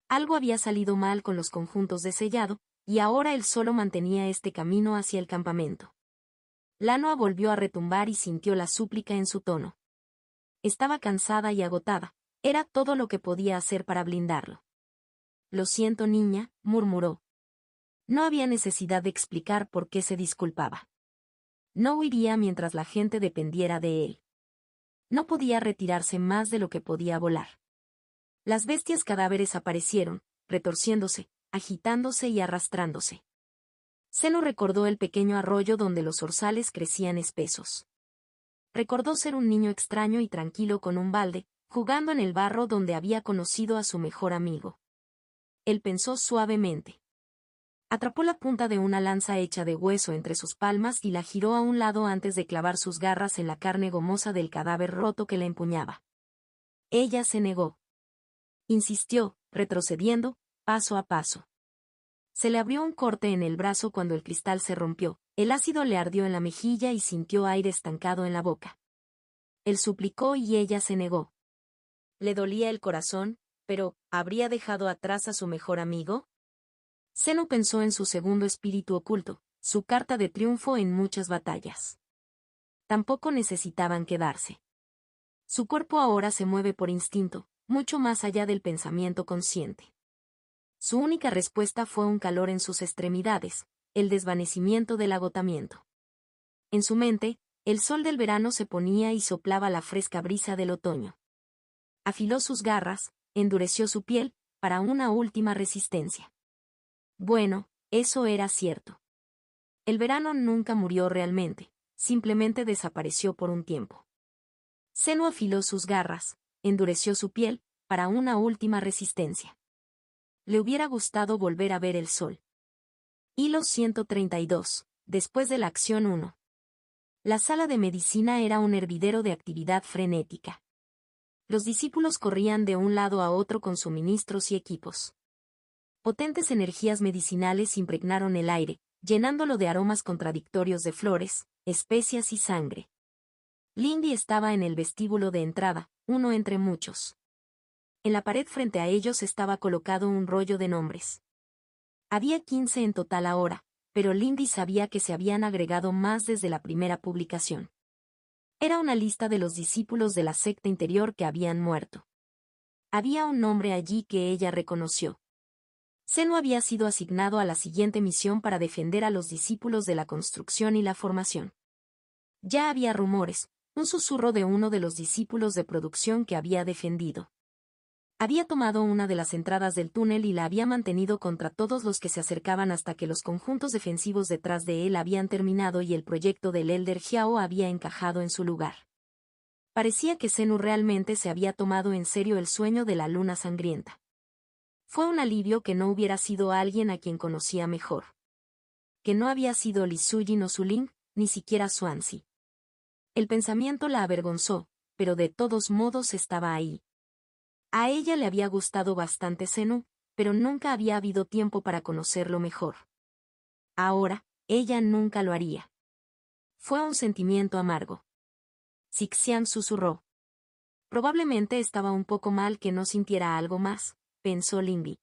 Algo había salido mal con los conjuntos de sellado, y ahora él solo mantenía este camino hacia el campamento. Lanoa volvió a retumbar y sintió la súplica en su tono. Estaba cansada y agotada, era todo lo que podía hacer para blindarlo. Lo siento, niña, murmuró. No había necesidad de explicar por qué se disculpaba. No huiría mientras la gente dependiera de él. No podía retirarse más de lo que podía volar. Las bestias cadáveres aparecieron, retorciéndose, agitándose y arrastrándose. Zeno recordó el pequeño arroyo donde los orzales crecían espesos. Recordó ser un niño extraño y tranquilo con un balde, jugando en el barro donde había conocido a su mejor amigo. Él pensó suavemente. Atrapó la punta de una lanza hecha de hueso entre sus palmas y la giró a un lado antes de clavar sus garras en la carne gomosa del cadáver roto que la empuñaba. Ella se negó. Insistió, retrocediendo, paso a paso. Se le abrió un corte en el brazo cuando el cristal se rompió, el ácido le ardió en la mejilla y sintió aire estancado en la boca. Él suplicó y ella se negó. Le dolía el corazón, pero, ¿habría dejado atrás a su mejor amigo? Zeno pensó en su segundo espíritu oculto, su carta de triunfo en muchas batallas. Tampoco necesitaban quedarse. Su cuerpo ahora se mueve por instinto, mucho más allá del pensamiento consciente. Su única respuesta fue un calor en sus extremidades, el desvanecimiento del agotamiento. En su mente, el sol del verano se ponía y soplaba la fresca brisa del otoño. Afiló sus garras, endureció su piel, para una última resistencia. Bueno, eso era cierto. El verano nunca murió realmente, simplemente desapareció por un tiempo. Zeno afiló sus garras, endureció su piel, para una última resistencia. Le hubiera gustado volver a ver el sol. Hilo 132, después de la acción 1. La sala de medicina era un hervidero de actividad frenética. Los discípulos corrían de un lado a otro con suministros y equipos. Potentes energías medicinales impregnaron el aire, llenándolo de aromas contradictorios de flores, especias y sangre. Lindy estaba en el vestíbulo de entrada, uno entre muchos. En la pared frente a ellos estaba colocado un rollo de nombres. Había 15 en total ahora, pero Lindy sabía que se habían agregado más desde la primera publicación. Era una lista de los discípulos de la secta interior que habían muerto. Había un nombre allí que ella reconoció. Zenu había sido asignado a la siguiente misión para defender a los discípulos de la construcción y la formación. Ya había rumores, un susurro de uno de los discípulos de producción que había defendido. Había tomado una de las entradas del túnel y la había mantenido contra todos los que se acercaban hasta que los conjuntos defensivos detrás de él habían terminado y el proyecto del Elder Jiao había encajado en su lugar. Parecía que Zenu realmente se había tomado en serio el sueño de la luna sangrienta. Fue un alivio que no hubiera sido alguien a quien conocía mejor. Que no había sido Li Sujin o Su Ling, ni siquiera Xuanzi. El pensamiento la avergonzó, pero de todos modos estaba ahí. A ella le había gustado bastante Zenu, pero nunca había habido tiempo para conocerlo mejor. Ahora, ella nunca lo haría. Fue un sentimiento amargo. Sixian susurró. Probablemente estaba un poco mal que no sintiera algo más, pensó Lindy.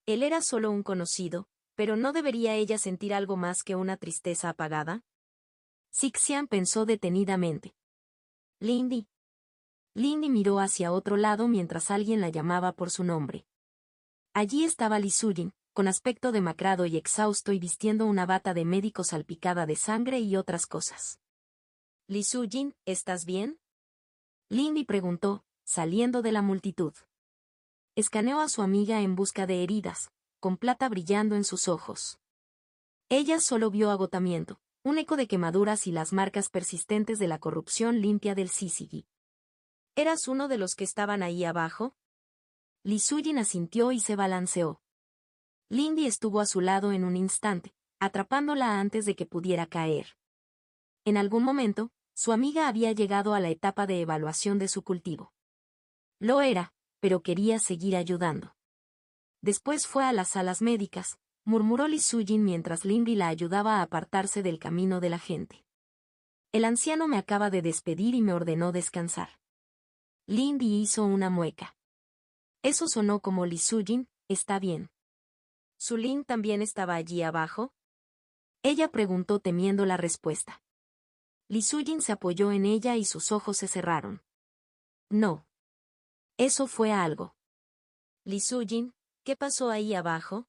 Él era solo un conocido, pero ¿no debería ella sentir algo más que una tristeza apagada? Sixian pensó detenidamente. Lindy. Lindy miró hacia otro lado mientras alguien la llamaba por su nombre. Allí estaba Li Sujin, con aspecto demacrado y exhausto y vistiendo una bata de médico salpicada de sangre y otras cosas. Li Sujin, ¿estás bien? Lindy preguntó, saliendo de la multitud. Escaneó a su amiga en busca de heridas, con plata brillando en sus ojos. Ella solo vio agotamiento, un eco de quemaduras y las marcas persistentes de la corrupción limpia del Syzygy. ¿Eras uno de los que estaban ahí abajo? Li Sujin asintió y se balanceó. Lindy estuvo a su lado en un instante, atrapándola antes de que pudiera caer. En algún momento, su amiga había llegado a la etapa de evaluación de su cultivo. Lo era, pero quería seguir ayudando. Después fue a las salas médicas, murmuró Li Sujin mientras Lindy la ayudaba a apartarse del camino de la gente. El anciano me acaba de despedir y me ordenó descansar. Lindy hizo una mueca. Eso sonó como Li Sujin, está bien. ¿Su Ling también estaba allí abajo? Ella preguntó temiendo la respuesta. Li Sujin se apoyó en ella y sus ojos se cerraron. No. Eso fue algo. Li Sujin, ¿qué pasó ahí abajo?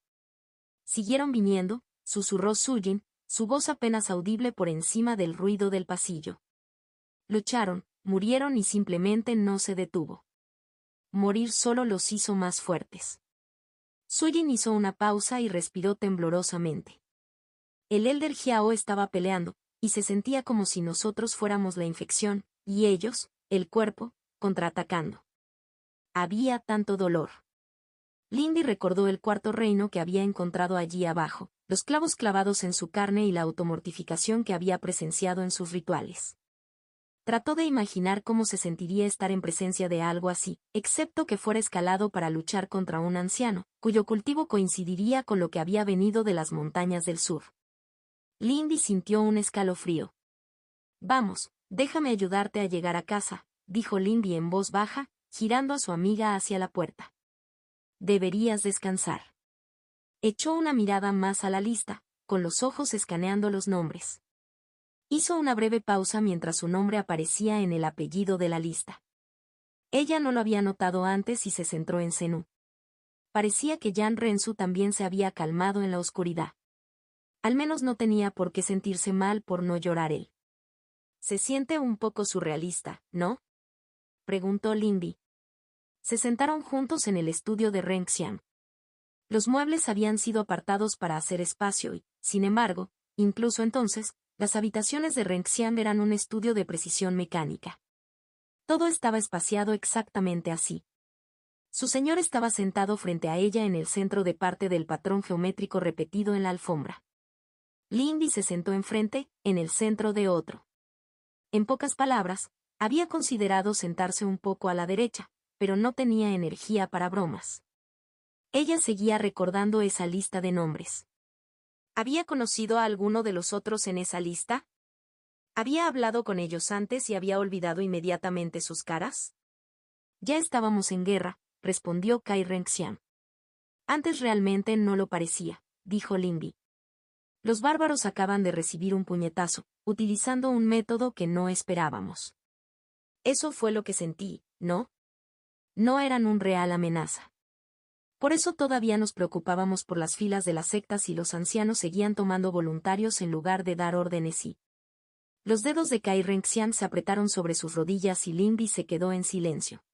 Siguieron viniendo, susurró Sujin, su voz apenas audible por encima del ruido del pasillo. Lucharon, murieron y simplemente no se detuvo. Morir solo los hizo más fuertes. Sujin hizo una pausa y respiró temblorosamente. El Elder Jiao estaba peleando, y se sentía como si nosotros fuéramos la infección, y ellos, el cuerpo, contraatacando. Había tanto dolor. Lindy recordó el cuarto reino que había encontrado allí abajo, los clavos clavados en su carne y la automortificación que había presenciado en sus rituales. Trató de imaginar cómo se sentiría estar en presencia de algo así, excepto que fuera escalado para luchar contra un anciano, cuyo cultivo coincidiría con lo que había venido de las montañas del sur. Lindy sintió un escalofrío. Vamos, déjame ayudarte a llegar a casa, dijo Lindy en voz baja, girando a su amiga hacia la puerta. Deberías descansar. Echó una mirada más a la lista, con los ojos escaneando los nombres. Hizo una breve pausa mientras su nombre aparecía en el apellido de la lista. Ella no lo había notado antes y se centró en Zenu. Parecía que Yan Rensu también se había calmado en la oscuridad. Al menos no tenía por qué sentirse mal por no llorar él. Se siente un poco surrealista, ¿no? Preguntó Lindy. Se sentaron juntos en el estudio de Ren Xian. Los muebles habían sido apartados para hacer espacio y, sin embargo, incluso entonces, las habitaciones de Ren Xian eran un estudio de precisión mecánica. Todo estaba espaciado exactamente así. Su señor estaba sentado frente a ella en el centro de parte del patrón geométrico repetido en la alfombra. Lindy se sentó enfrente, en el centro de otro. En pocas palabras, había considerado sentarse un poco a la derecha, pero no tenía energía para bromas. Ella seguía recordando esa lista de nombres. ¿Había conocido a alguno de los otros en esa lista? ¿Había hablado con ellos antes y había olvidado inmediatamente sus caras? Ya estábamos en guerra, respondió Kai Renxian. Antes realmente no lo parecía, dijo Lindy. Los bárbaros acaban de recibir un puñetazo, utilizando un método que no esperábamos. Eso fue lo que sentí, ¿no? No eran un real amenaza. Por eso todavía nos preocupábamos por las filas de las sectas y los ancianos seguían tomando voluntarios en lugar de dar órdenes y... Los dedos de Kai Renxian se apretaron sobre sus rodillas y Lindy se quedó en silencio.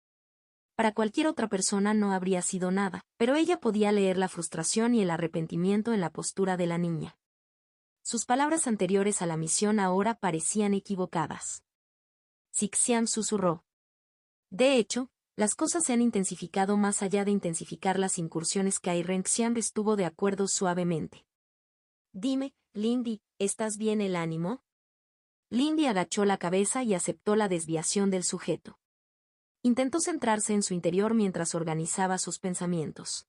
Para cualquier otra persona no habría sido nada, pero ella podía leer la frustración y el arrepentimiento en la postura de la niña. Sus palabras anteriores a la misión ahora parecían equivocadas. Sixian susurró. De hecho, las cosas se han intensificado más allá de intensificar las incursiones. Kai Renxian estuvo de acuerdo suavemente. Dime, Lindy, ¿estás bien el ánimo? Lindy agachó la cabeza y aceptó la desviación del sujeto. Intentó centrarse en su interior mientras organizaba sus pensamientos.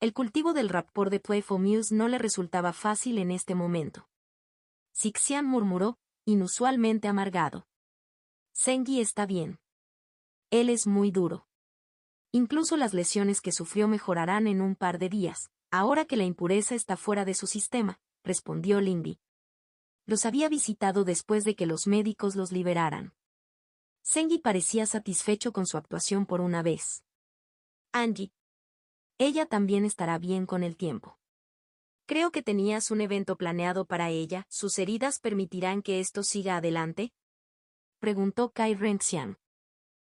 El cultivo del rapport de Playful no le resultaba fácil en este momento. Sixian murmuró, inusualmente amargado. Sengi está bien. Él es muy duro. Incluso las lesiones que sufrió mejorarán en un par de días, ahora que la impureza está fuera de su sistema, respondió Lindy. Los había visitado después de que los médicos los liberaran. Sengi parecía satisfecho con su actuación por una vez. Angie. Ella también estará bien con el tiempo. Creo que tenías un evento planeado para ella. ¿Sus heridas permitirán que esto siga adelante? Preguntó Kai Renxian.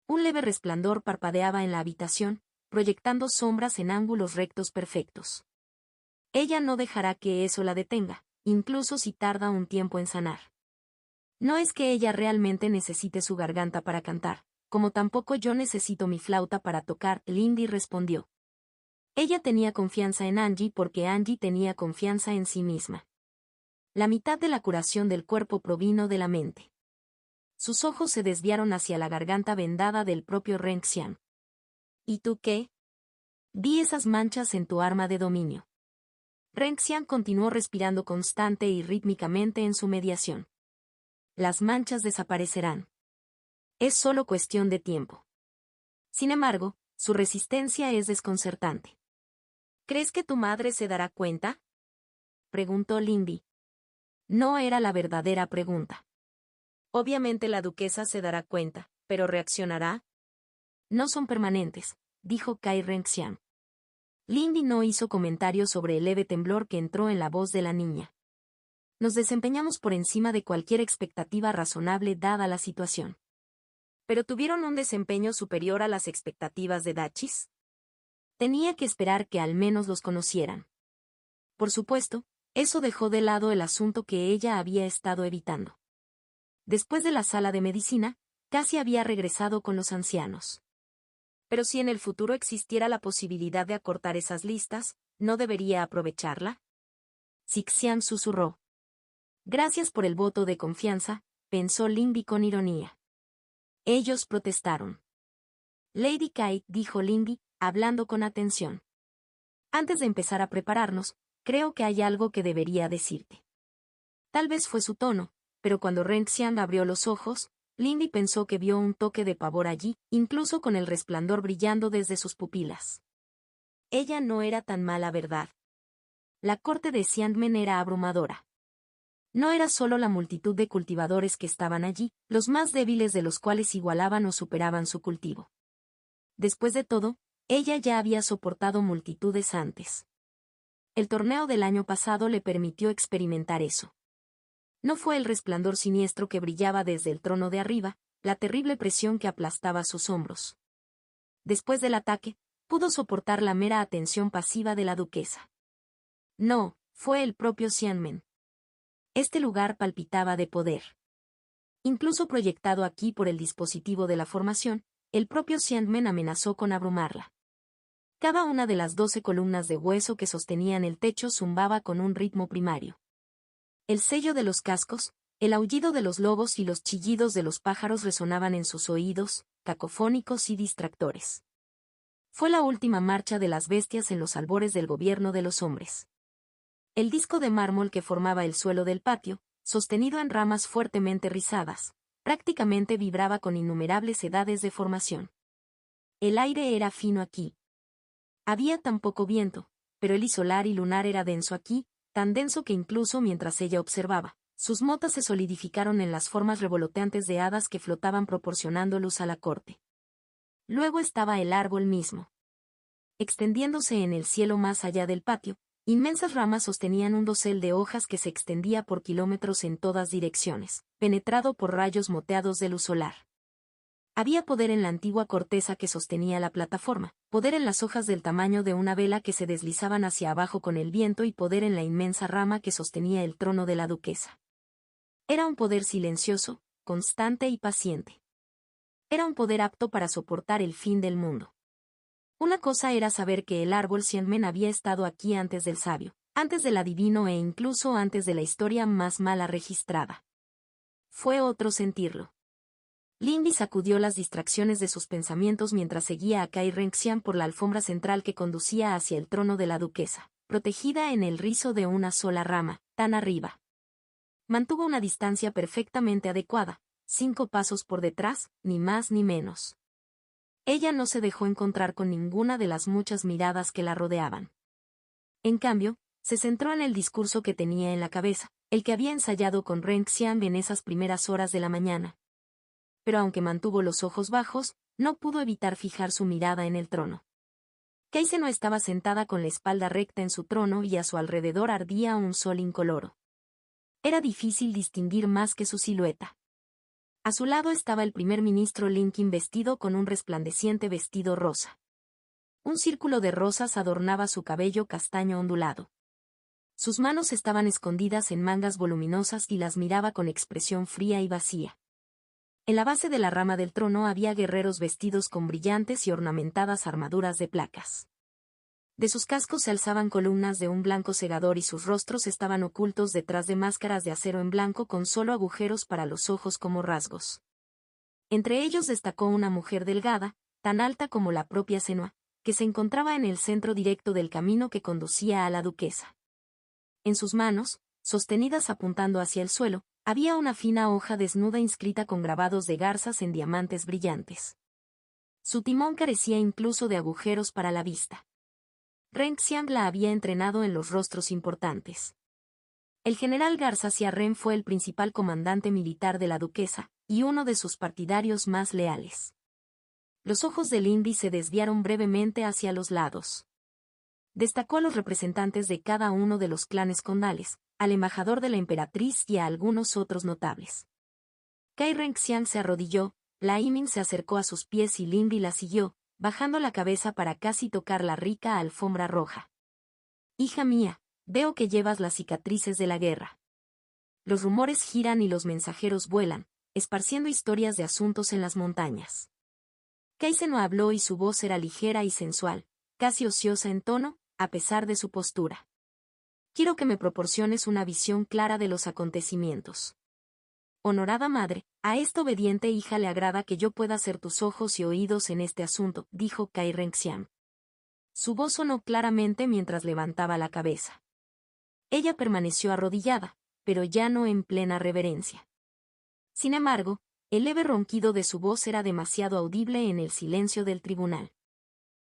Un leve resplandor parpadeaba en la habitación, proyectando sombras en ángulos rectos perfectos. Ella no dejará que eso la detenga, incluso si tarda un tiempo en sanar. No es que ella realmente necesite su garganta para cantar, como tampoco yo necesito mi flauta para tocar, Lindy respondió. Ella tenía confianza en Angie porque Angie tenía confianza en sí misma. La mitad de la curación del cuerpo provino de la mente. Sus ojos se desviaron hacia la garganta vendada del propio Renxian. ¿Y tú qué? Vi esas manchas en tu arma de dominio. Renxian continuó respirando constante y rítmicamente en su mediación. Las manchas desaparecerán. Es solo cuestión de tiempo. Sin embargo, su resistencia es desconcertante. ¿Crees que tu madre se dará cuenta? Preguntó Lindy. No era la verdadera pregunta. Obviamente la duquesa se dará cuenta, pero ¿reaccionará? No son permanentes, dijo Kai Renxian. Lindy no hizo comentarios sobre el leve temblor que entró en la voz de la niña. Nos desempeñamos por encima de cualquier expectativa razonable dada la situación. ¿Pero tuvieron un desempeño superior a las expectativas de Dachis? Tenía que esperar que al menos los conocieran. Por supuesto, eso dejó de lado el asunto que ella había estado evitando. Después de la sala de medicina, casi había regresado con los ancianos. Pero si en el futuro existiera la posibilidad de acortar esas listas, ¿no debería aprovecharla? Sixian susurró. Gracias por el voto de confianza, pensó Lindy con ironía. Ellos protestaron. Lady Kai, dijo Lindy, hablando con atención. Antes de empezar a prepararnos, creo que hay algo que debería decirte. Tal vez fue su tono, pero cuando Renxian abrió los ojos, Lindy pensó que vio un toque de pavor allí, incluso con el resplandor brillando desde sus pupilas. Ella no era tan mala, ¿verdad? La corte de Xianmen era abrumadora. No era solo la multitud de cultivadores que estaban allí, los más débiles de los cuales igualaban o superaban su cultivo. Después de todo, ella ya había soportado multitudes antes. El torneo del año pasado le permitió experimentar eso. No fue el resplandor siniestro que brillaba desde el trono de arriba, la terrible presión que aplastaba sus hombros. Después del ataque, pudo soportar la mera atención pasiva de la duquesa. No, fue el propio Xianmen. Este lugar palpitaba de poder. Incluso proyectado aquí por el dispositivo de la formación, el propio Xianmen amenazó con abrumarla. Cada una de las 12 columnas de hueso que sostenían el techo zumbaba con un ritmo primario. El sello de los cascos, el aullido de los lobos y los chillidos de los pájaros resonaban en sus oídos, cacofónicos y distractores. Fue la última marcha de las bestias en los albores del gobierno de los hombres. El disco de mármol que formaba el suelo del patio, sostenido en ramas fuertemente rizadas, prácticamente vibraba con innumerables edades de formación. El aire era fino aquí. Había tan poco viento, pero el solar y lunar era denso aquí, tan denso que incluso mientras ella observaba, sus motas se solidificaron en las formas revoloteantes de hadas que flotaban proporcionando luz a la corte. Luego estaba el árbol mismo. Extendiéndose en el cielo más allá del patio, inmensas ramas sostenían un dosel de hojas que se extendía por kilómetros en todas direcciones, penetrado por rayos moteados de luz solar. Había poder en la antigua corteza que sostenía la plataforma, poder en las hojas del tamaño de una vela que se deslizaban hacia abajo con el viento y poder en la inmensa rama que sostenía el trono de la duquesa. Era un poder silencioso, constante y paciente. Era un poder apto para soportar el fin del mundo. Una cosa era saber que el árbol Xianmen había estado aquí antes del sabio, antes del adivino e incluso antes de la historia más mala registrada. Fue otro sentirlo. Lindy sacudió las distracciones de sus pensamientos mientras seguía a Kai Renxian por la alfombra central que conducía hacia el trono de la duquesa, protegida en el rizo de una sola rama, tan arriba. Mantuvo una distancia perfectamente adecuada, 5 pasos por detrás, ni más ni menos. Ella no se dejó encontrar con ninguna de las muchas miradas que la rodeaban. En cambio, se centró en el discurso que tenía en la cabeza, el que había ensayado con Renxian en esas primeras horas de la mañana. Pero aunque mantuvo los ojos bajos, no pudo evitar fijar su mirada en el trono. Kaise no estaba sentada con la espalda recta en su trono y a su alrededor ardía un sol incoloro. Era difícil distinguir más que su silueta. A su lado estaba el primer ministro Lincoln vestido con un resplandeciente vestido rosa. Un círculo de rosas adornaba su cabello castaño ondulado. Sus manos estaban escondidas en mangas voluminosas y las miraba con expresión fría y vacía. En la base de la rama del trono había guerreros vestidos con brillantes y ornamentadas armaduras de placas. De sus cascos se alzaban columnas de un blanco cegador y sus rostros estaban ocultos detrás de máscaras de acero en blanco con solo agujeros para los ojos como rasgos. Entre ellos destacó una mujer delgada, tan alta como la propia Senua, que se encontraba en el centro directo del camino que conducía a la duquesa. En sus manos, sostenidas apuntando hacia el suelo, había una fina hoja desnuda inscrita con grabados de garzas en diamantes brillantes. Su timón carecía incluso de agujeros para la vista. Renxian la había entrenado en los rostros importantes. El general Garza Ciarrén fue el principal comandante militar de la duquesa, y uno de sus partidarios más leales. Los ojos de Lindy se desviaron brevemente hacia los lados. Destacó a los representantes de cada uno de los clanes condales, al embajador de la emperatriz y a algunos otros notables. Kai Renxian se arrodilló, la Imin se acercó a sus pies y Lindy la siguió, bajando la cabeza para casi tocar la rica alfombra roja. Hija mía, veo que llevas las cicatrices de la guerra. Los rumores giran y los mensajeros vuelan, esparciendo historias de asuntos en las montañas. Kaise no habló y su voz era ligera y sensual, casi ociosa en tono, a pesar de su postura. Quiero que me proporciones una visión clara de los acontecimientos. Honorada madre, a esta obediente hija le agrada que yo pueda ser tus ojos y oídos en este asunto, dijo Kai Renxian. Su voz sonó claramente mientras levantaba la cabeza. Ella permaneció arrodillada, pero ya no en plena reverencia. Sin embargo, el leve ronquido de su voz era demasiado audible en el silencio del tribunal.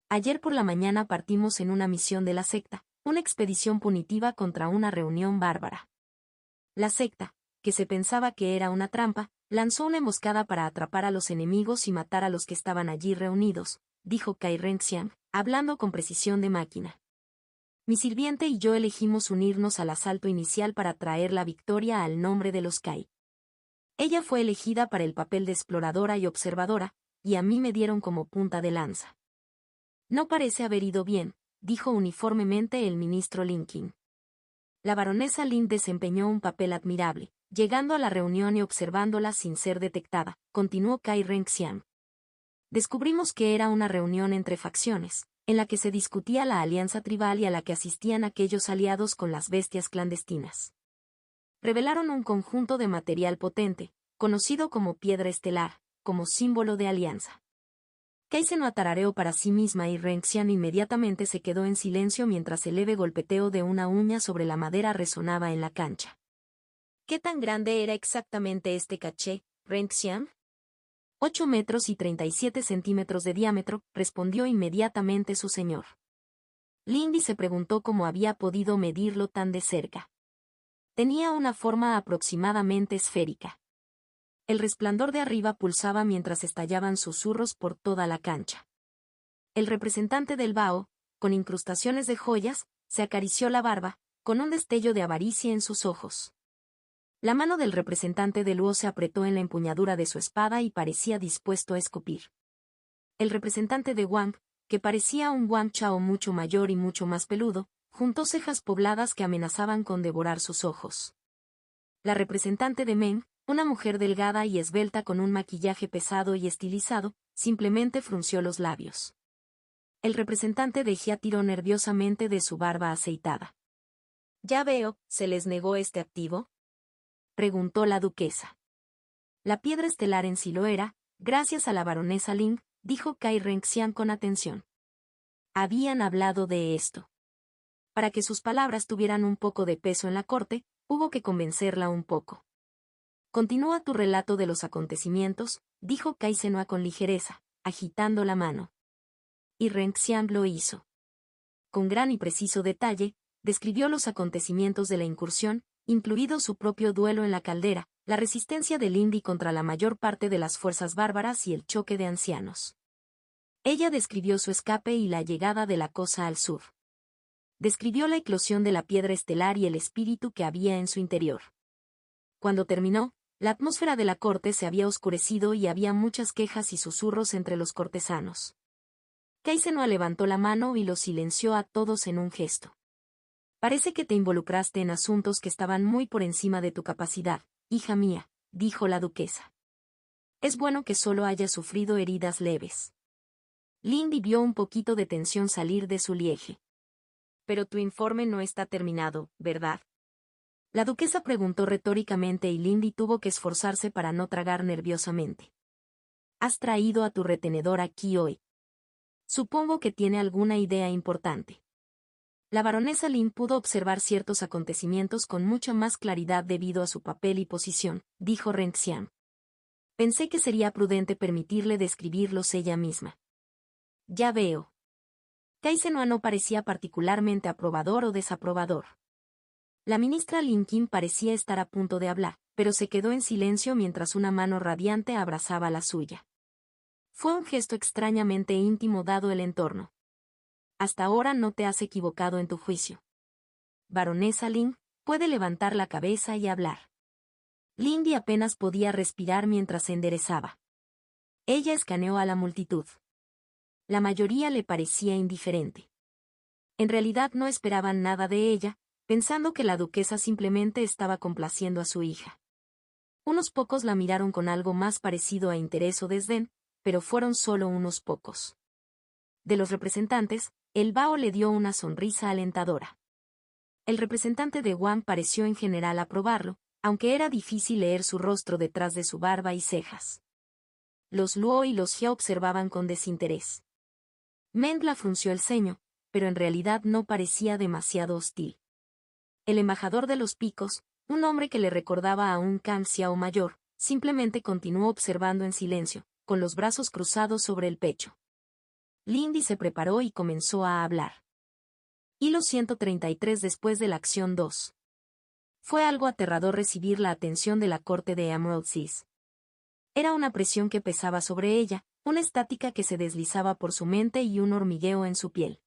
Ayer por la mañana partimos en una misión de la secta, una expedición punitiva contra una reunión bárbara. La secta, que se pensaba que era una trampa, lanzó una emboscada para atrapar a los enemigos y matar a los que estaban allí reunidos, dijo Kai Renxian, hablando con precisión de máquina. Mi sirviente y yo elegimos unirnos al asalto inicial para traer la victoria al nombre de los Kai. Ella fue elegida para el papel de exploradora y observadora, y a mí me dieron como punta de lanza. No parece haber ido bien, dijo uniformemente el ministro Lincoln. La baronesa Lin desempeñó un papel admirable, llegando a la reunión y observándola sin ser detectada, continuó Kai Renxian. Descubrimos que era una reunión entre facciones, en la que se discutía la alianza tribal y a la que asistían aquellos aliados con las bestias clandestinas. Revelaron un conjunto de material potente, conocido como piedra estelar, como símbolo de alianza. Kaise no atarareó para sí misma y Renxian inmediatamente se quedó en silencio mientras el leve golpeteo de una uña sobre la madera resonaba en la cancha. ¿Qué tan grande era exactamente este caché, Renxian? 8 metros y 37 centímetros de diámetro, respondió inmediatamente su señor. Lindy se preguntó cómo había podido medirlo tan de cerca. Tenía una forma aproximadamente esférica. El resplandor de arriba pulsaba mientras estallaban susurros por toda la cancha. El representante del Bao, con incrustaciones de joyas, se acarició la barba, con un destello de avaricia en sus ojos. La mano del representante de Luo se apretó en la empuñadura de su espada y parecía dispuesto a escupir. El representante de Wang, que parecía un Wang Chao mucho mayor y mucho más peludo, juntó cejas pobladas que amenazaban con devorar sus ojos. La representante de Meng, una mujer delgada y esbelta con un maquillaje pesado y estilizado, simplemente frunció los labios. El representante de Jia tiró nerviosamente de su barba aceitada. «Ya veo, ¿se les negó este activo?», preguntó la duquesa. La piedra estelar en sí lo era, gracias a la baronesa Ling, dijo Kai Renxian con atención. Habían hablado de esto. Para que sus palabras tuvieran un poco de peso en la corte, hubo que convencerla un poco. Continúa tu relato de los acontecimientos, dijo Kai Zenhua con ligereza, agitando la mano. Y Renxian lo hizo. Con gran y preciso detalle, describió los acontecimientos de la incursión, incluido su propio duelo en la caldera, la resistencia de Lindy contra la mayor parte de las fuerzas bárbaras y el choque de ancianos. Ella describió su escape y la llegada de la cosa al sur. Describió la eclosión de la piedra estelar y el espíritu que había en su interior. Cuando terminó, la atmósfera de la corte se había oscurecido y había muchas quejas y susurros entre los cortesanos. Kai Zenhua levantó la mano y los silenció a todos en un gesto. Parece que te involucraste en asuntos que estaban muy por encima de tu capacidad, hija mía, dijo la duquesa. Es bueno que solo hayas sufrido heridas leves. Lindy vio un poquito de tensión salir de su lieje. Pero tu informe no está terminado, ¿verdad? La duquesa preguntó retóricamente y Lindy tuvo que esforzarse para no tragar nerviosamente. Has traído a tu retenedor aquí hoy. Supongo que tiene alguna idea importante. La baronesa Lin pudo observar ciertos acontecimientos con mucha más claridad debido a su papel y posición, dijo Renxian. Pensé que sería prudente permitirle describirlos ella misma. Ya veo. Kai Zenhua no parecía particularmente aprobador o desaprobador. La ministra Lin Qin parecía estar a punto de hablar, pero se quedó en silencio mientras una mano radiante abrazaba la suya. Fue un gesto extrañamente íntimo dado el entorno. Hasta ahora no te has equivocado en tu juicio. Baronesa Lin, puede levantar la cabeza y hablar. Lindy apenas podía respirar mientras se enderezaba. Ella escaneó a la multitud. La mayoría le parecía indiferente. En realidad no esperaban nada de ella, pensando que la duquesa simplemente estaba complaciendo a su hija. Unos pocos la miraron con algo más parecido a interés o desdén, pero fueron solo unos pocos. De los representantes, el Bao le dio una sonrisa alentadora. El representante de Wang pareció en general aprobarlo, aunque era difícil leer su rostro detrás de su barba y cejas. Los Luo y los Jia observaban con desinterés. Mengla frunció el ceño, pero en realidad no parecía demasiado hostil. El embajador de los picos, un hombre que le recordaba a un Kang Xiao mayor, simplemente continuó observando en silencio, con los brazos cruzados sobre el pecho. Lindy se preparó y comenzó a hablar. Hilo 133 después de la acción 2. Fue algo aterrador recibir la atención de la corte de Emerald Seas. Era una presión que pesaba sobre ella, una estática que se deslizaba por su mente y un hormigueo en su piel.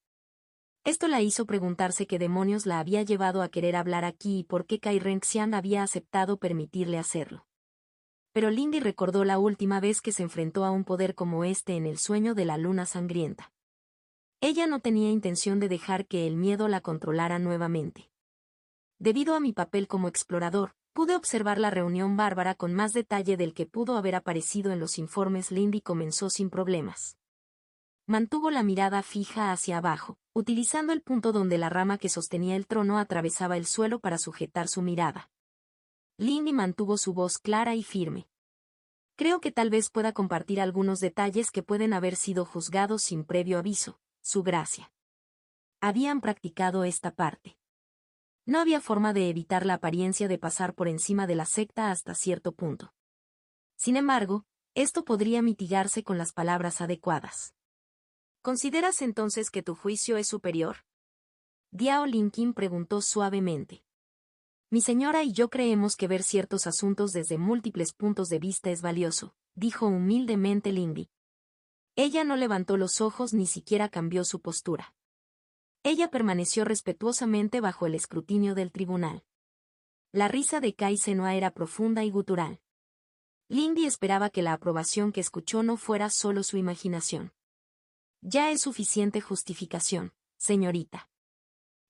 Esto la hizo preguntarse qué demonios la había llevado a querer hablar aquí y por qué Kai Renxian había aceptado permitirle hacerlo. Pero Lindy recordó la última vez que se enfrentó a un poder como este en el sueño de la luna sangrienta. Ella no tenía intención de dejar que el miedo la controlara nuevamente. Debido a mi papel como explorador, pude observar la reunión bárbara con más detalle del que pudo haber aparecido en los informes. Lindy comenzó sin problemas. Mantuvo la mirada fija hacia abajo, utilizando el punto donde la rama que sostenía el trono atravesaba el suelo para sujetar su mirada. Lindy mantuvo su voz clara y firme. Creo que tal vez pueda compartir algunos detalles que pueden haber sido juzgados sin previo aviso, Su Gracia. Habían practicado esta parte. No había forma de evitar la apariencia de pasar por encima de la secta hasta cierto punto. Sin embargo, esto podría mitigarse con las palabras adecuadas. ¿Consideras entonces que tu juicio es superior? Diao Linkin preguntó suavemente. Mi señora y yo creemos que ver ciertos asuntos desde múltiples puntos de vista es valioso, dijo humildemente Lingby. Ella no levantó los ojos ni siquiera cambió su postura. Ella permaneció respetuosamente bajo el escrutinio del tribunal. La risa de Kai Senoa era profunda y gutural. Lingby esperaba que la aprobación que escuchó no fuera solo su imaginación. Ya es suficiente justificación, señorita.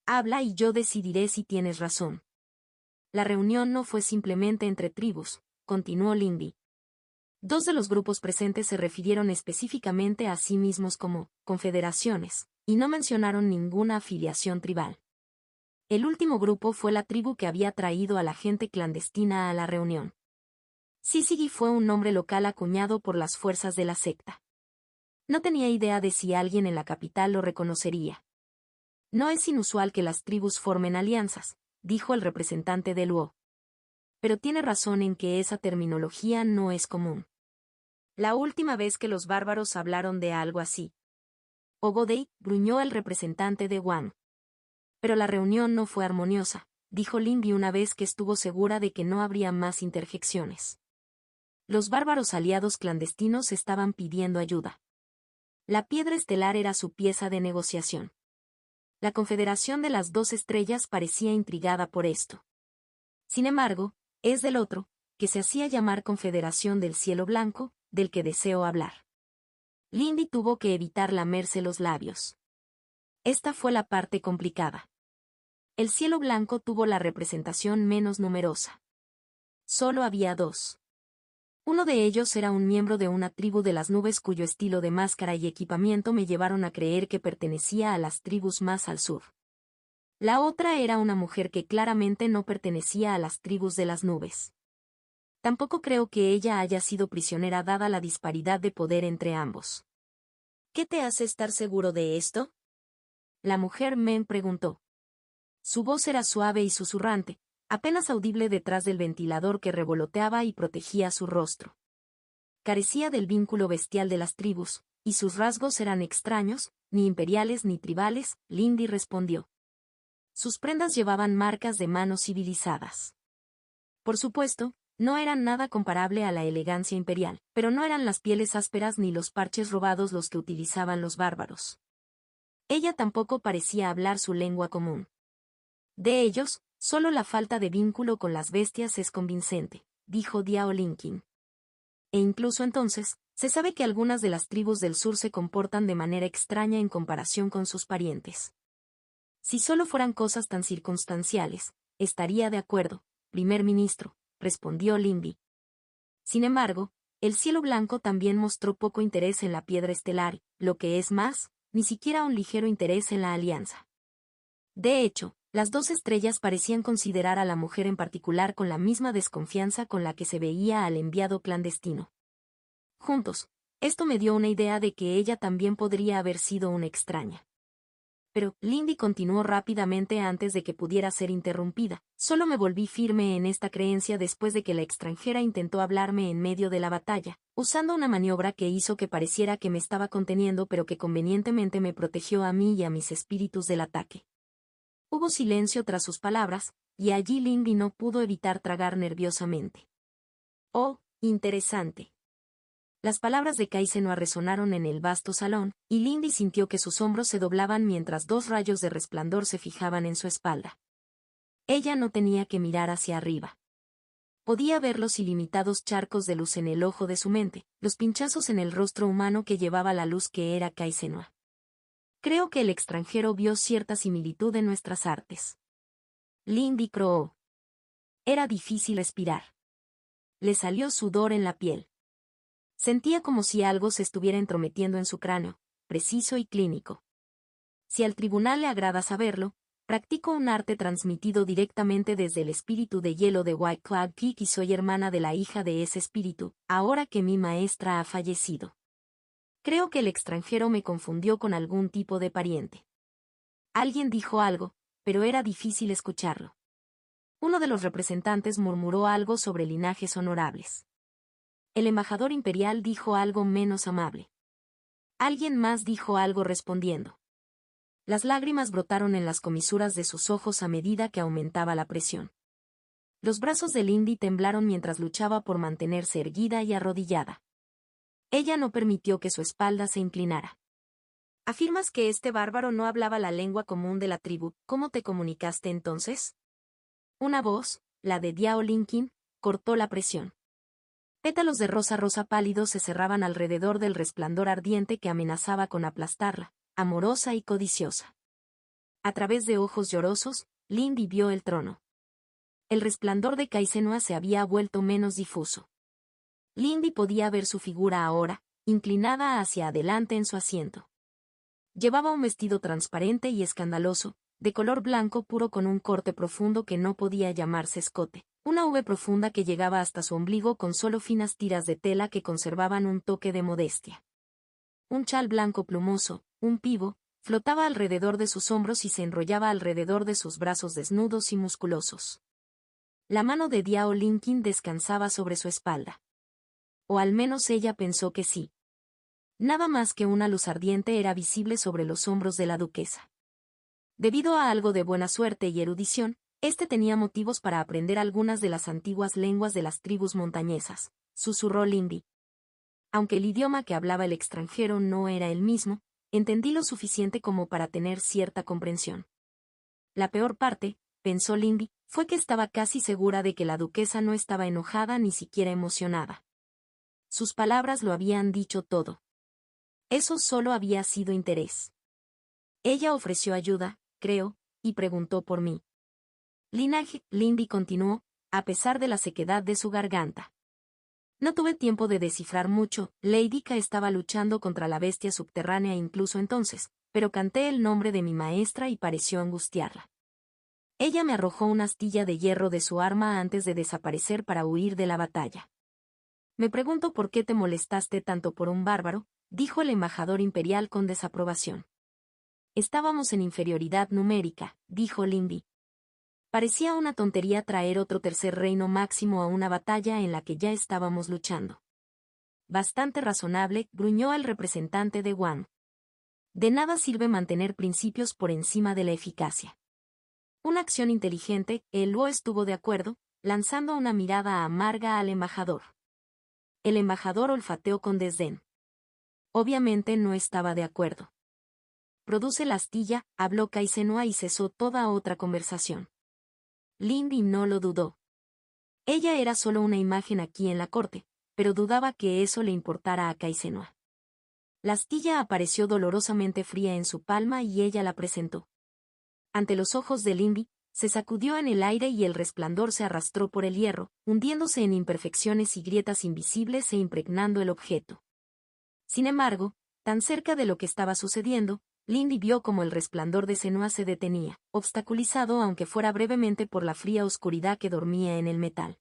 Habla y yo decidiré si tienes razón. La reunión no fue simplemente entre tribus, continuó Lingby. Dos de los grupos presentes se refirieron específicamente a sí mismos como confederaciones, y no mencionaron ninguna afiliación tribal. El último grupo fue la tribu que había traído a la gente clandestina a la reunión. Syzygy fue un nombre local acuñado por las fuerzas de la secta. No tenía idea de si alguien en la capital lo reconocería. No es inusual que las tribus formen alianzas, dijo el representante de Luo. Pero tiene razón en que esa terminología no es común. La última vez que los bárbaros hablaron de algo así. Ogodei, gruñó el representante de Wang. Pero la reunión no fue armoniosa, dijo Lingby una vez que estuvo segura de que no habría más interjecciones. Los bárbaros aliados clandestinos estaban pidiendo ayuda. La piedra estelar era su pieza de negociación. La Confederación de las Dos Estrellas parecía intrigada por esto. Sin embargo, es del otro, que se hacía llamar Confederación del Cielo Blanco, del que deseo hablar. Lingby tuvo que evitar lamerse los labios. Esta fue la parte complicada. El Cielo Blanco tuvo la representación menos numerosa. Solo había dos. Uno de ellos era un miembro de una tribu de las nubes cuyo estilo de máscara y equipamiento me llevaron a creer que pertenecía a las tribus más al sur. La otra era una mujer que claramente no pertenecía a las tribus de las nubes. Tampoco creo que ella haya sido prisionera dada la disparidad de poder entre ambos. ¿Qué te hace estar seguro de esto? La mujer Men preguntó. Su voz era suave y susurrante, apenas audible detrás del ventilador que revoloteaba y protegía su rostro. Carecía del vínculo bestial de las tribus, y sus rasgos eran extraños, ni imperiales ni tribales, Lingby respondió. Sus prendas llevaban marcas de manos civilizadas. Por supuesto, no eran nada comparable a la elegancia imperial, pero no eran las pieles ásperas ni los parches robados los que utilizaban los bárbaros. Ella tampoco parecía hablar su lengua común. De ellos, solo la falta de vínculo con las bestias es convincente, dijo Diao Linkin. E incluso entonces, se sabe que algunas de las tribus del sur se comportan de manera extraña en comparación con sus parientes. Si solo fueran cosas tan circunstanciales, estaría de acuerdo, primer ministro, respondió Lingby. Sin embargo, el Cielo Blanco también mostró poco interés en la piedra estelar, lo que es más, ni siquiera un ligero interés en la alianza. De hecho, las dos estrellas parecían considerar a la mujer en particular con la misma desconfianza con la que se veía al enviado clandestino. Juntos, esto me dio una idea de que ella también podría haber sido una extraña. Pero, Lingby continuó rápidamente antes de que pudiera ser interrumpida, solo me volví firme en esta creencia después de que la extranjera intentó hablarme en medio de la batalla, usando una maniobra que hizo que pareciera que me estaba conteniendo pero que convenientemente me protegió a mí y a mis espíritus del ataque. Hubo silencio tras sus palabras, y allí Lingby no pudo evitar tragar nerviosamente. Oh, interesante. Las palabras de Kai Senoa resonaron en el vasto salón, y Lingby sintió que sus hombros se doblaban mientras dos rayos de resplandor se fijaban en su espalda. Ella no tenía que mirar hacia arriba. Podía ver los ilimitados charcos de luz en el ojo de su mente, los pinchazos en el rostro humano que llevaba la luz que era Kai Senoa. Creo que el extranjero vio cierta similitud en nuestras artes. Lingby croó. Era difícil respirar. Le salió sudor en la piel. Sentía como si algo se estuviera entrometiendo en su cráneo, preciso y clínico. Si al tribunal le agrada saberlo, practico un arte transmitido directamente desde el espíritu de hielo de White Cloud Peak y soy hermana de la hija de ese espíritu, ahora que mi maestra ha fallecido. Creo que el extranjero me confundió con algún tipo de pariente. Alguien dijo algo, pero era difícil escucharlo. Uno de los representantes murmuró algo sobre linajes honorables. El embajador imperial dijo algo menos amable. Alguien más dijo algo respondiendo. Las lágrimas brotaron en las comisuras de sus ojos a medida que aumentaba la presión. Los brazos de Lindy temblaron mientras luchaba por mantenerse erguida y arrodillada. Ella no permitió que su espalda se inclinara. ¿Afirmas que este bárbaro no hablaba la lengua común de la tribu? ¿Cómo te comunicaste entonces? Una voz, la de Diao Linkin, cortó la presión. Pétalos de rosa pálido se cerraban alrededor del resplandor ardiente que amenazaba con aplastarla, amorosa y codiciosa. A través de ojos llorosos, Lindy vio el trono. El resplandor de Kai-Senua se había vuelto menos difuso. Lindy podía ver su figura ahora, inclinada hacia adelante en su asiento. Llevaba un vestido transparente y escandaloso, de color blanco puro con un corte profundo que no podía llamarse escote, una V profunda que llegaba hasta su ombligo con solo finas tiras de tela que conservaban un toque de modestia. Un chal blanco plumoso, un pivo, flotaba alrededor de sus hombros y se enrollaba alrededor de sus brazos desnudos y musculosos. La mano de Diao Linkin descansaba sobre su espalda. O al menos ella pensó que sí. Nada más que una luz ardiente era visible sobre los hombros de la duquesa. Debido a algo de buena suerte y erudición, tenía motivos para aprender algunas de las antiguas lenguas de las tribus montañesas, susurró Lindy. Aunque el idioma que hablaba el extranjero no era el mismo, entendí lo suficiente como para tener cierta comprensión. La peor parte, pensó Lindy, fue que estaba casi segura de que la duquesa no estaba enojada ni siquiera emocionada. Sus palabras lo habían dicho todo. Eso solo había sido interés. Ella ofreció ayuda, creo, y preguntó por mí. Lindy continuó, a pesar de la sequedad de su garganta. No tuve tiempo de descifrar mucho, Lady Ka estaba luchando contra la bestia subterránea incluso entonces, pero canté el nombre de mi maestra y pareció angustiarla. Ella me arrojó una astilla de hierro de su arma antes de desaparecer para huir de la batalla. Me pregunto por qué te molestaste tanto por un bárbaro, dijo el embajador imperial con desaprobación. Estábamos en inferioridad numérica, dijo Lindy. Parecía una tontería traer otro tercer reino máximo a una batalla en la que ya estábamos luchando. Bastante razonable, gruñó el representante de Wang. De nada sirve mantener principios por encima de la eficacia. Una acción inteligente, el Luo estuvo de acuerdo, lanzando una mirada amarga al embajador. El embajador olfateó con desdén. Obviamente no estaba de acuerdo. Produce la astilla, habló Kai-Senua y cesó toda otra conversación. Lindy no lo dudó. Ella era solo una imagen aquí en la corte, pero dudaba que eso le importara a Kai-Senua. La astilla apareció dolorosamente fría en su palma y ella la presentó. Ante los ojos de Lindy, se sacudió en el aire y el resplandor se arrastró por el hierro, hundiéndose en imperfecciones y grietas invisibles e impregnando el objeto. Sin embargo, tan cerca de lo que estaba sucediendo, Lindy vio como el resplandor de Senua se detenía, obstaculizado aunque fuera brevemente por la fría oscuridad que dormía en el metal.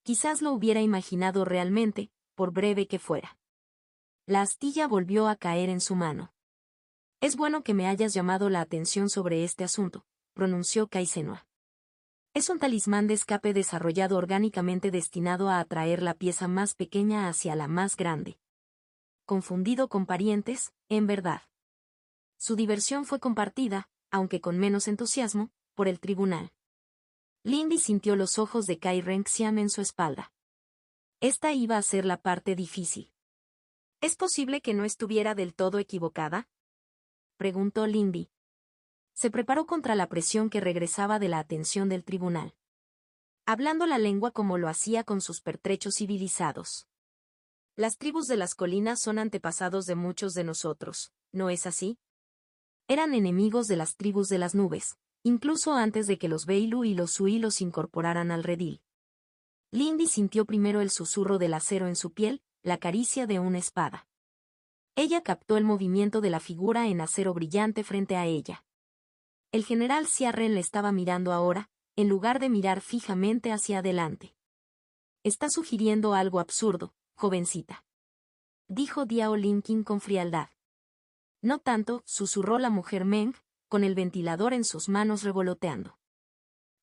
Quizás lo hubiera imaginado realmente, por breve que fuera. La astilla volvió a caer en su mano. Es bueno que me hayas llamado la atención sobre este asunto, pronunció Kai-Senua. Es un talismán de escape desarrollado orgánicamente destinado a atraer la pieza más pequeña hacia la más grande. Confundido con parientes, en verdad. Su diversión fue compartida, aunque con menos entusiasmo, por el tribunal. Lindy sintió los ojos de Kai Renxian en su espalda. Esta iba a ser la parte difícil. ¿Es posible que no estuviera del todo equivocada?, preguntó Lindy. Se preparó contra la presión que regresaba de la atención del tribunal. Hablando la lengua como lo hacía con sus pertrechos civilizados. Las tribus de las colinas son antepasados de muchos de nosotros, ¿no es así? Eran enemigos de las tribus de las nubes, incluso antes de que los Beilu y los Sui los incorporaran al redil. Lindy sintió primero el susurro del acero en su piel, la caricia de una espada. Ella captó el movimiento de la figura en acero brillante frente a ella. El general Xiarren le estaba mirando ahora, en lugar de mirar fijamente hacia adelante. Está sugiriendo algo absurdo, jovencita, dijo Diao Linkin con frialdad. No tanto, susurró la mujer Meng, con el ventilador en sus manos revoloteando.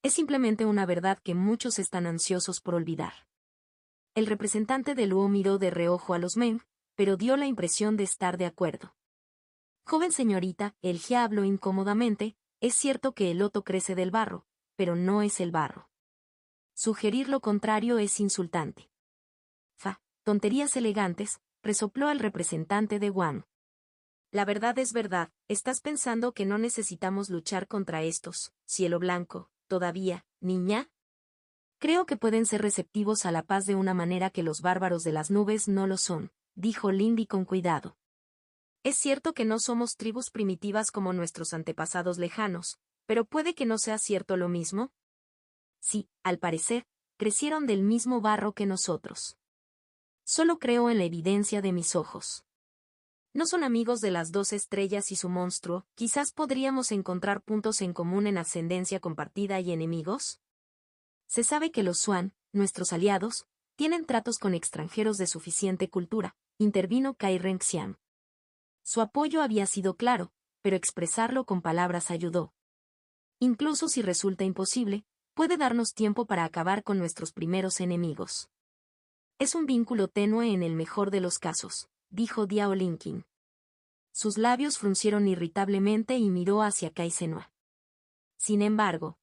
Es simplemente una verdad que muchos están ansiosos por olvidar. El representante de Luo miró de reojo a los Meng, pero dio la impresión de estar de acuerdo. Joven señorita, el Gia habló incómodamente, es cierto que el loto crece del barro, pero no es el barro. Sugerir lo contrario es insultante. Tonterías elegantes, resopló el representante de Wang. La verdad es verdad, estás pensando que no necesitamos luchar contra estos, cielo blanco, todavía, niña. Creo que pueden ser receptivos a la paz de una manera que los bárbaros de las nubes no lo son, dijo Lindy con cuidado. Es cierto que no somos tribus primitivas como nuestros antepasados lejanos, pero puede que no sea cierto lo mismo. Sí, al parecer, crecieron del mismo barro que nosotros. Solo creo en la evidencia de mis ojos. ¿No son amigos de las 2 estrellas y su monstruo? Quizás podríamos encontrar puntos en común en ascendencia compartida y enemigos. Se sabe que los Swan, nuestros aliados, tienen tratos con extranjeros de suficiente cultura, intervino Kai Renxian. Su apoyo había sido claro, pero expresarlo con palabras ayudó. Incluso si resulta imposible, puede darnos tiempo para acabar con nuestros primeros enemigos. Es un vínculo tenue en el mejor de los casos, dijo Diao Linkin. Sus labios fruncieron irritablemente y miró hacia Kai Zenua. Sin embargo,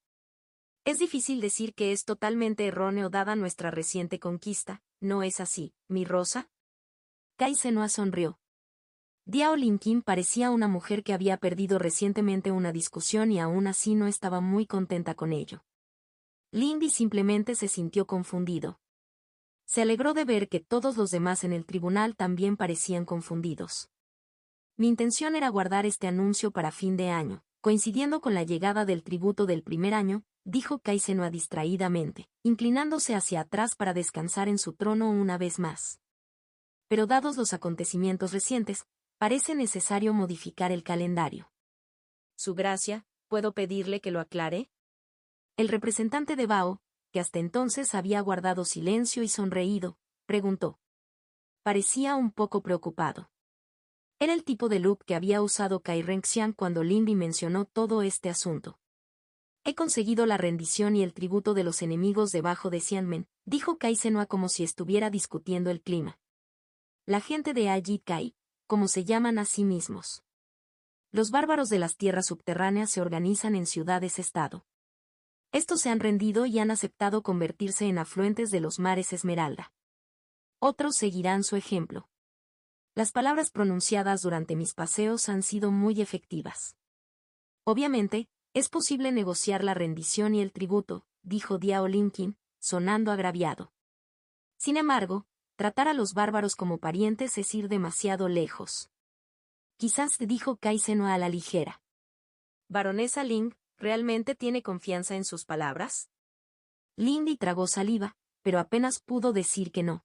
es difícil decir que es totalmente erróneo dada nuestra reciente conquista, ¿no es así, mi rosa? Kai Zenua sonrió. Diao Linkin parecía una mujer que había perdido recientemente una discusión y aún así no estaba muy contenta con ello. Lindy simplemente se sintió confundido. Se alegró de ver que todos los demás en el tribunal también parecían confundidos. Mi intención era guardar este anuncio para fin de año, coincidiendo con la llegada del tributo del primer año, dijo Kai Zenua distraídamente, inclinándose hacia atrás para descansar en su trono una vez más. Pero dados los acontecimientos recientes, parece necesario modificar el calendario. Su Gracia, ¿puedo pedirle que lo aclare? El representante de Bao, que hasta entonces había guardado silencio y sonreído, preguntó. Parecía un poco preocupado. Era el tipo de look que había usado Kai Renxian cuando Lindy mencionó todo este asunto. He conseguido la rendición y el tributo de los enemigos debajo de Xianmen, dijo Kai Zenua como si estuviera discutiendo el clima. La gente de Ajit Kai, como se llaman a sí mismos. Los bárbaros de las tierras subterráneas se organizan en ciudades-estado. Estos se han rendido y han aceptado convertirse en afluentes de los mares Esmeralda. Otros seguirán su ejemplo. Las palabras pronunciadas durante mis paseos han sido muy efectivas. Obviamente, es posible negociar la rendición y el tributo, dijo Diao Linkin, sonando agraviado. Sin embargo, tratar a los bárbaros como parientes es ir demasiado lejos. Quizás dijo Kai Zenua a la ligera. Baronesa Ling, ¿realmente tiene confianza en sus palabras? Lindy tragó saliva, pero apenas pudo decir que no.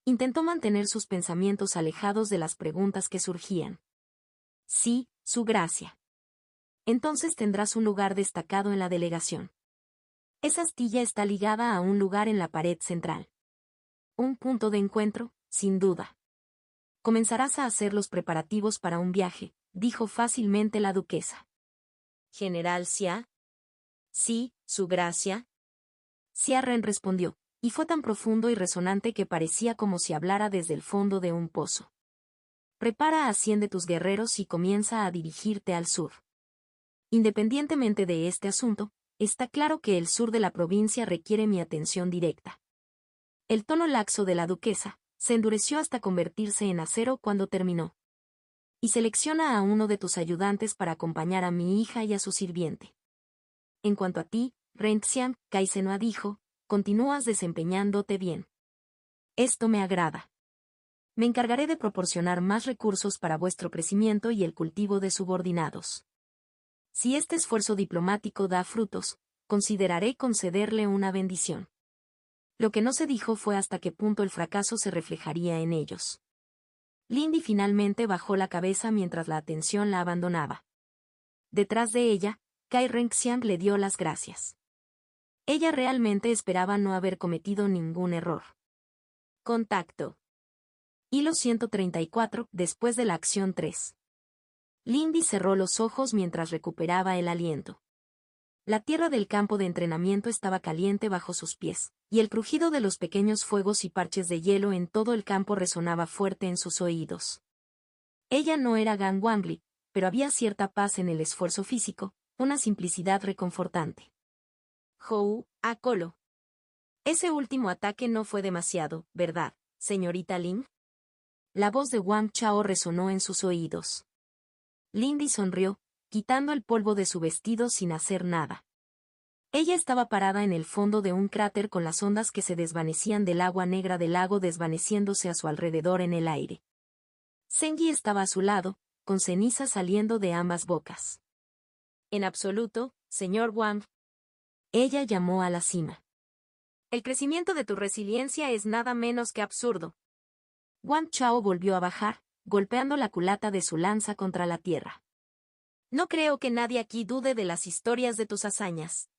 Intentó mantener sus pensamientos alejados de las preguntas que surgían. Sí, su gracia. Entonces tendrás un lugar destacado en la delegación. Esa astilla está ligada a un lugar en la pared central. Un punto de encuentro, sin duda. Comenzarás a hacer los preparativos para un viaje, dijo fácilmente la duquesa. ¿General Xia? Sí, su gracia. Xia Ren respondió, y fue tan profundo y resonante que parecía como si hablara desde el fondo de un pozo. Prepara a 100 de tus guerreros y comienza a dirigirte al sur. Independientemente de este asunto, está claro que el sur de la provincia requiere mi atención directa. El tono laxo de la duquesa se endureció hasta convertirse en acero cuando terminó. Y selecciona a uno de tus ayudantes para acompañar a mi hija y a su sirviente. En cuanto a ti, Renxian, Kai Zenua dijo, continúas desempeñándote bien. Esto me agrada. Me encargaré de proporcionar más recursos para vuestro crecimiento y el cultivo de subordinados. Si este esfuerzo diplomático da frutos, consideraré concederle una bendición. Lo que no se dijo fue hasta qué punto el fracaso se reflejaría en ellos. Lindy finalmente bajó la cabeza mientras la atención la abandonaba. Detrás de ella, Kai Renxian le dio las gracias. Ella realmente esperaba no haber cometido ningún error. Contacto. Hilo 134, después de la acción 3. Lindy cerró los ojos mientras recuperaba el aliento. La tierra del campo de entrenamiento estaba caliente bajo sus pies, y el crujido de los pequeños fuegos y parches de hielo en todo el campo resonaba fuerte en sus oídos. Ella no era Gan Wangli, pero había cierta paz en el esfuerzo físico, una simplicidad reconfortante. Hou, Colo. Ese último ataque no fue demasiado, ¿verdad, señorita Lin? La voz de Wang Chao resonó en sus oídos. Lindy sonrió, quitando el polvo de su vestido sin hacer nada. Ella estaba parada en el fondo de un cráter con las ondas que se desvanecían del agua negra del lago desvaneciéndose a su alrededor en el aire. Zengyi estaba a su lado, con ceniza saliendo de ambas bocas. En absoluto, señor Wang. Ella llamó a la cima. El crecimiento de tu resiliencia es nada menos que absurdo. Wang Chao volvió a bajar, golpeando la culata de su lanza contra la tierra. No creo que nadie aquí dude de las historias de tus hazañas.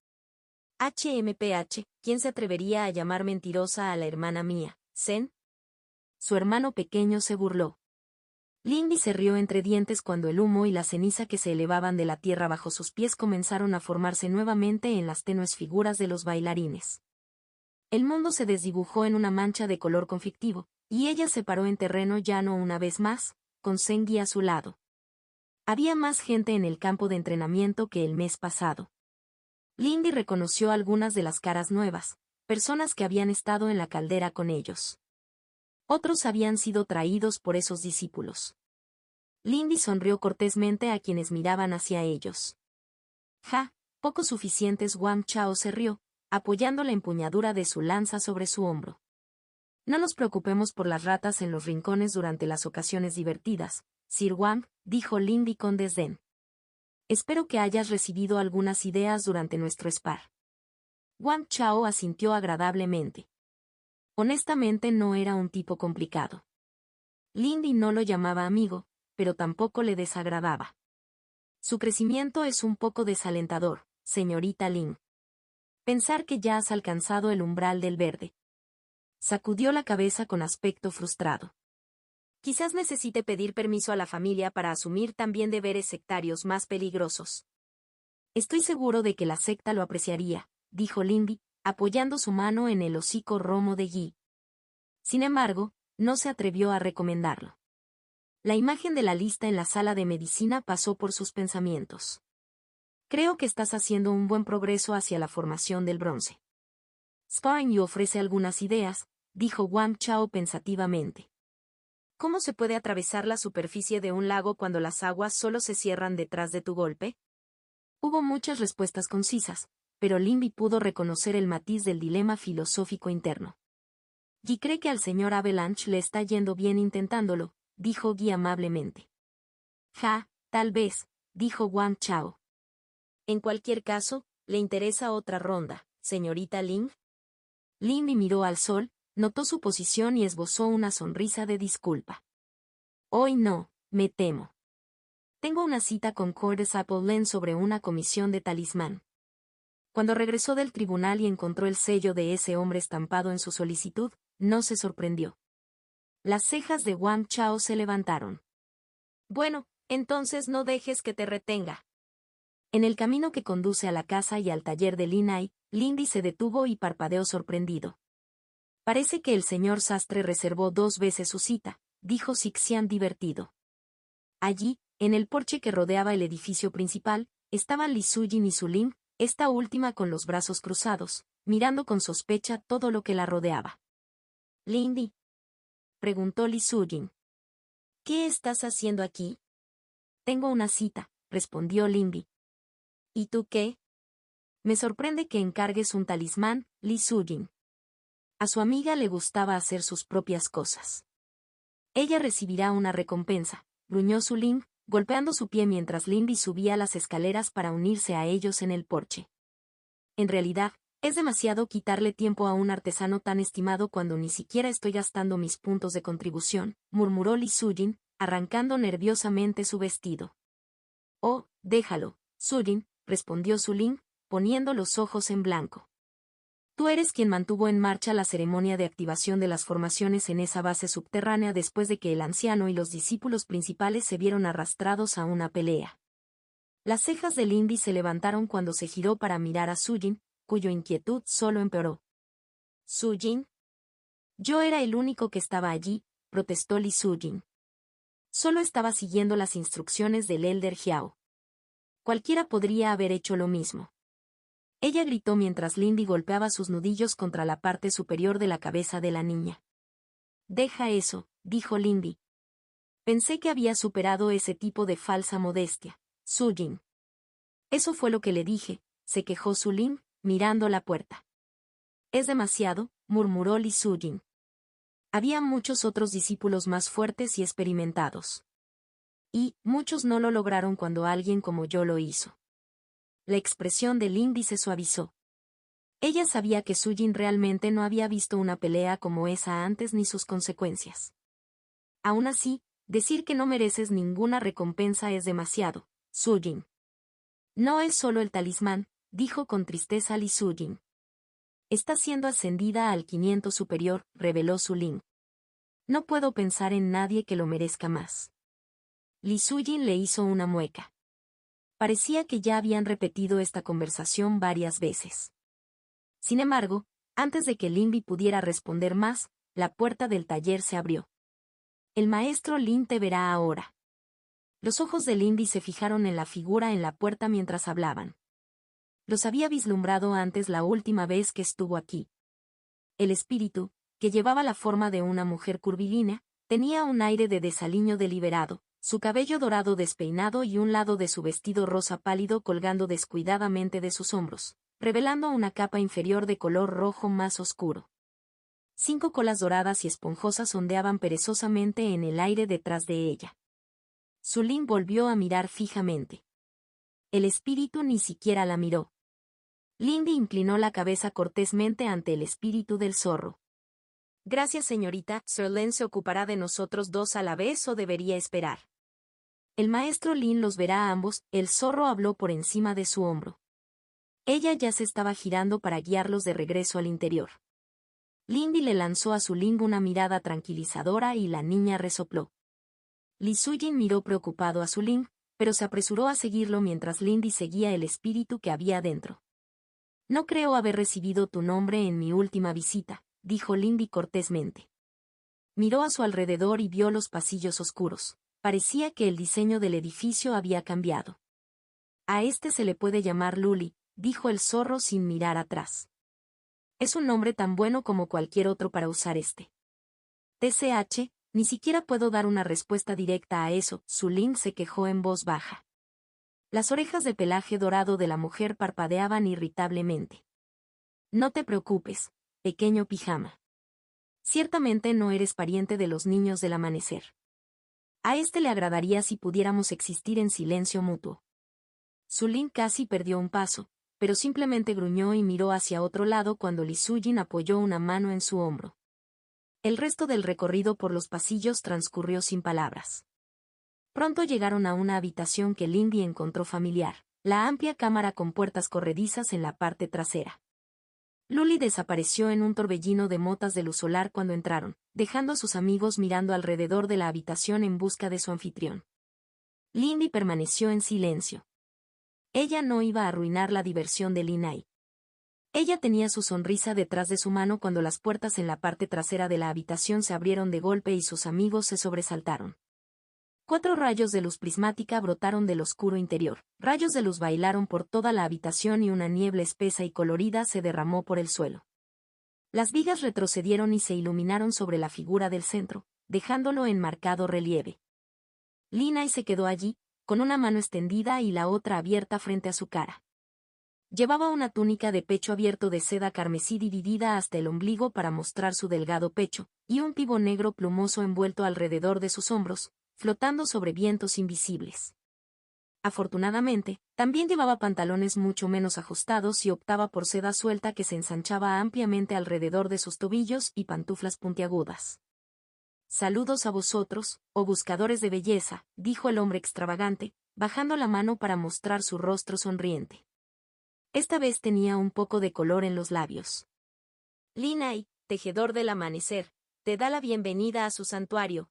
HMPH, ¿quién se atrevería a llamar mentirosa a la hermana mía, Zen? Su hermano pequeño se burló. Lindy se rió entre dientes cuando el humo y la ceniza que se elevaban de la tierra bajo sus pies comenzaron a formarse nuevamente en las tenues figuras de los bailarines. El mundo se desdibujó en una mancha de color conflictivo, y ella se paró en terreno llano una vez más, con Zengyi a su lado. Había más gente en el campo de entrenamiento que el mes pasado. Lindy reconoció algunas de las caras nuevas, personas que habían estado en la caldera con ellos. Otros habían sido traídos por esos discípulos. Lindy sonrió cortésmente a quienes miraban hacia ellos. Ja, poco suficientes. Wang Chao se rió, apoyando la empuñadura de su lanza sobre su hombro. No nos preocupemos por las ratas en los rincones durante las ocasiones divertidas, Sir Wang, dijo Lindy con desdén. Espero que hayas recibido algunas ideas durante nuestro spar. Wang Chao asintió agradablemente. Honestamente no era un tipo complicado. Lindy no lo llamaba amigo, pero tampoco le desagradaba. Su crecimiento es un poco desalentador, señorita Lin. Pensar que ya has alcanzado el umbral del verde. Sacudió la cabeza con aspecto frustrado. Quizás necesite pedir permiso a la familia para asumir también deberes sectarios más peligrosos. Estoy seguro de que la secta lo apreciaría, dijo Lindy, apoyando su mano en el hocico romo de Yi. Sin embargo, no se atrevió a recomendarlo. La imagen de la lista en la sala de medicina pasó por sus pensamientos. Creo que estás haciendo un buen progreso hacia la formación del bronce. Sparring Yu ofrece algunas ideas, dijo Wang Chao pensativamente. ¿Cómo se puede atravesar la superficie de un lago cuando las aguas solo se cierran detrás de tu golpe? Hubo muchas respuestas concisas, pero Lindy pudo reconocer el matiz del dilema filosófico interno. Yi cree que al señor Avalanche le está yendo bien intentándolo, dijo Yi amablemente. Ja, tal vez, dijo Wang Chao. En cualquier caso, ¿le interesa otra ronda, señorita Lin? Lindy miró al sol, notó su posición y esbozó una sonrisa de disculpa. Hoy no, me temo. Tengo una cita con Cordes Appleland sobre una comisión de talismán. Cuando regresó del tribunal y encontró el sello de ese hombre estampado en su solicitud, no se sorprendió. Las cejas de Wang Chao se levantaron. Bueno, entonces no dejes que te retenga. En el camino que conduce a la casa y al taller de Lin Ai, Lindy se detuvo y parpadeó sorprendido. Parece que el señor sastre reservó 2 veces su cita, dijo Sixian divertido. Allí, en el porche que rodeaba el edificio principal, estaban Li Sujin y Su Ling, esta última con los brazos cruzados, mirando con sospecha todo lo que la rodeaba. Lindy, preguntó Li Sujin. ¿Qué estás haciendo aquí? Tengo una cita, respondió Lindy. ¿Y tú qué? Me sorprende que encargues un talismán, Li Sujin. A su amiga le gustaba hacer sus propias cosas. Ella recibirá una recompensa, gruñó Su Ling, golpeando su pie mientras Lindy subía las escaleras para unirse a ellos en el porche. En realidad, es demasiado quitarle tiempo a un artesano tan estimado cuando ni siquiera estoy gastando mis puntos de contribución, murmuró Li Sujin, arrancando nerviosamente su vestido. Oh, déjalo, Sujin, respondió Su Ling, poniendo los ojos en blanco. Tú eres quien mantuvo en marcha la ceremonia de activación de las formaciones en esa base subterránea después de que el anciano y los discípulos principales se vieron arrastrados a una pelea. Las cejas de Lindy se levantaron cuando se giró para mirar a Sujin, cuya inquietud solo empeoró. ¿Sujin? Yo era el único que estaba allí, protestó Li Sujin. Solo estaba siguiendo las instrucciones del Elder Jiao. Cualquiera podría haber hecho lo mismo. Ella gritó mientras Lindy golpeaba sus nudillos contra la parte superior de la cabeza de la niña. Deja eso, dijo Lindy. Pensé que había superado ese tipo de falsa modestia, Sujin. Eso fue lo que le dije, se quejó Sulin, mirando la puerta. Es demasiado, murmuró Li Sujin. Había muchos otros discípulos más fuertes y experimentados. Y, muchos no lo lograron cuando alguien como yo lo hizo. La expresión de Lindy se suavizó. Ella sabía que Sujin realmente no había visto una pelea como esa antes ni sus consecuencias. Aún así, decir que no mereces ninguna recompensa es demasiado, Sujin. No es solo el talismán, dijo con tristeza Li Sujin. Está siendo ascendida al 500 superior, reveló Sulin. No puedo pensar en nadie que lo merezca más. Li Sujin le hizo una mueca. Parecía que ya habían repetido esta conversación varias veces. Sin embargo, antes de que Lindy pudiera responder más, la puerta del taller se abrió. El maestro Lin te verá ahora. Los ojos de Lindy se fijaron en la figura en la puerta mientras hablaban. Los había vislumbrado antes la última vez que estuvo aquí. El espíritu, que llevaba la forma de una mujer curvilínea, tenía un aire de desaliño deliberado, su cabello dorado despeinado y un lado de su vestido rosa pálido colgando descuidadamente de sus hombros, revelando una capa inferior de color rojo más oscuro. 5 colas doradas y esponjosas ondeaban perezosamente en el aire detrás de ella. Sulin volvió a mirar fijamente. El espíritu ni siquiera la miró. Lindy inclinó la cabeza cortésmente ante el espíritu del zorro. Gracias, señorita, Sir Len se ocupará de nosotros dos a la vez o debería esperar. El maestro Lin los verá a ambos, el zorro habló por encima de su hombro. Ella ya se estaba girando para guiarlos de regreso al interior. Lindy le lanzó a Sulin una mirada tranquilizadora y la niña resopló. Li Sujin miró preocupado a Sulin, pero se apresuró a seguirlo mientras Lindy seguía el espíritu que había dentro. No creo haber recibido tu nombre en mi última visita, dijo Lindy cortésmente. Miró a su alrededor y vio los pasillos oscuros. Parecía que el diseño del edificio había cambiado. A este se le puede llamar Luli, dijo el zorro sin mirar atrás. Es un nombre tan bueno como cualquier otro para usar este. TCH, ni siquiera puedo dar una respuesta directa a eso, Sulin se quejó en voz baja. Las orejas de pelaje dorado de la mujer parpadeaban irritablemente. No te preocupes, pequeño pijama. Ciertamente no eres pariente de los niños del amanecer. A este le agradaría si pudiéramos existir en silencio mutuo. Sulin casi perdió un paso, pero simplemente gruñó y miró hacia otro lado cuando Li Sujin apoyó una mano en su hombro. El resto del recorrido por los pasillos transcurrió sin palabras. Pronto llegaron a una habitación que Lindy encontró familiar, la amplia cámara con puertas corredizas en la parte trasera. Luli desapareció en un torbellino de motas de luz solar cuando entraron, dejando a sus amigos mirando alrededor de la habitación en busca de su anfitrión. Lindy permaneció en silencio. Ella no iba a arruinar la diversión de Linai. Ella tenía su sonrisa detrás de su mano cuando las puertas en la parte trasera de la habitación se abrieron de golpe y sus amigos se sobresaltaron. 4 rayos de luz prismática brotaron del oscuro interior, rayos de luz bailaron por toda la habitación y una niebla espesa y colorida se derramó por el suelo. Las vigas retrocedieron y se iluminaron sobre la figura del centro, dejándolo en marcado relieve. Linai se quedó allí, con una mano extendida y la otra abierta frente a su cara. Llevaba una túnica de pecho abierto de seda carmesí dividida hasta el ombligo para mostrar su delgado pecho, y un tibo negro plumoso envuelto alrededor de sus hombros, flotando sobre vientos invisibles. Afortunadamente, también llevaba pantalones mucho menos ajustados y optaba por seda suelta que se ensanchaba ampliamente alrededor de sus tobillos y pantuflas puntiagudas. Saludos a vosotros, oh buscadores de belleza, dijo el hombre extravagante, bajando la mano para mostrar su rostro sonriente. Esta vez tenía un poco de color en los labios. Linai, tejedor del amanecer, te da la bienvenida a su santuario.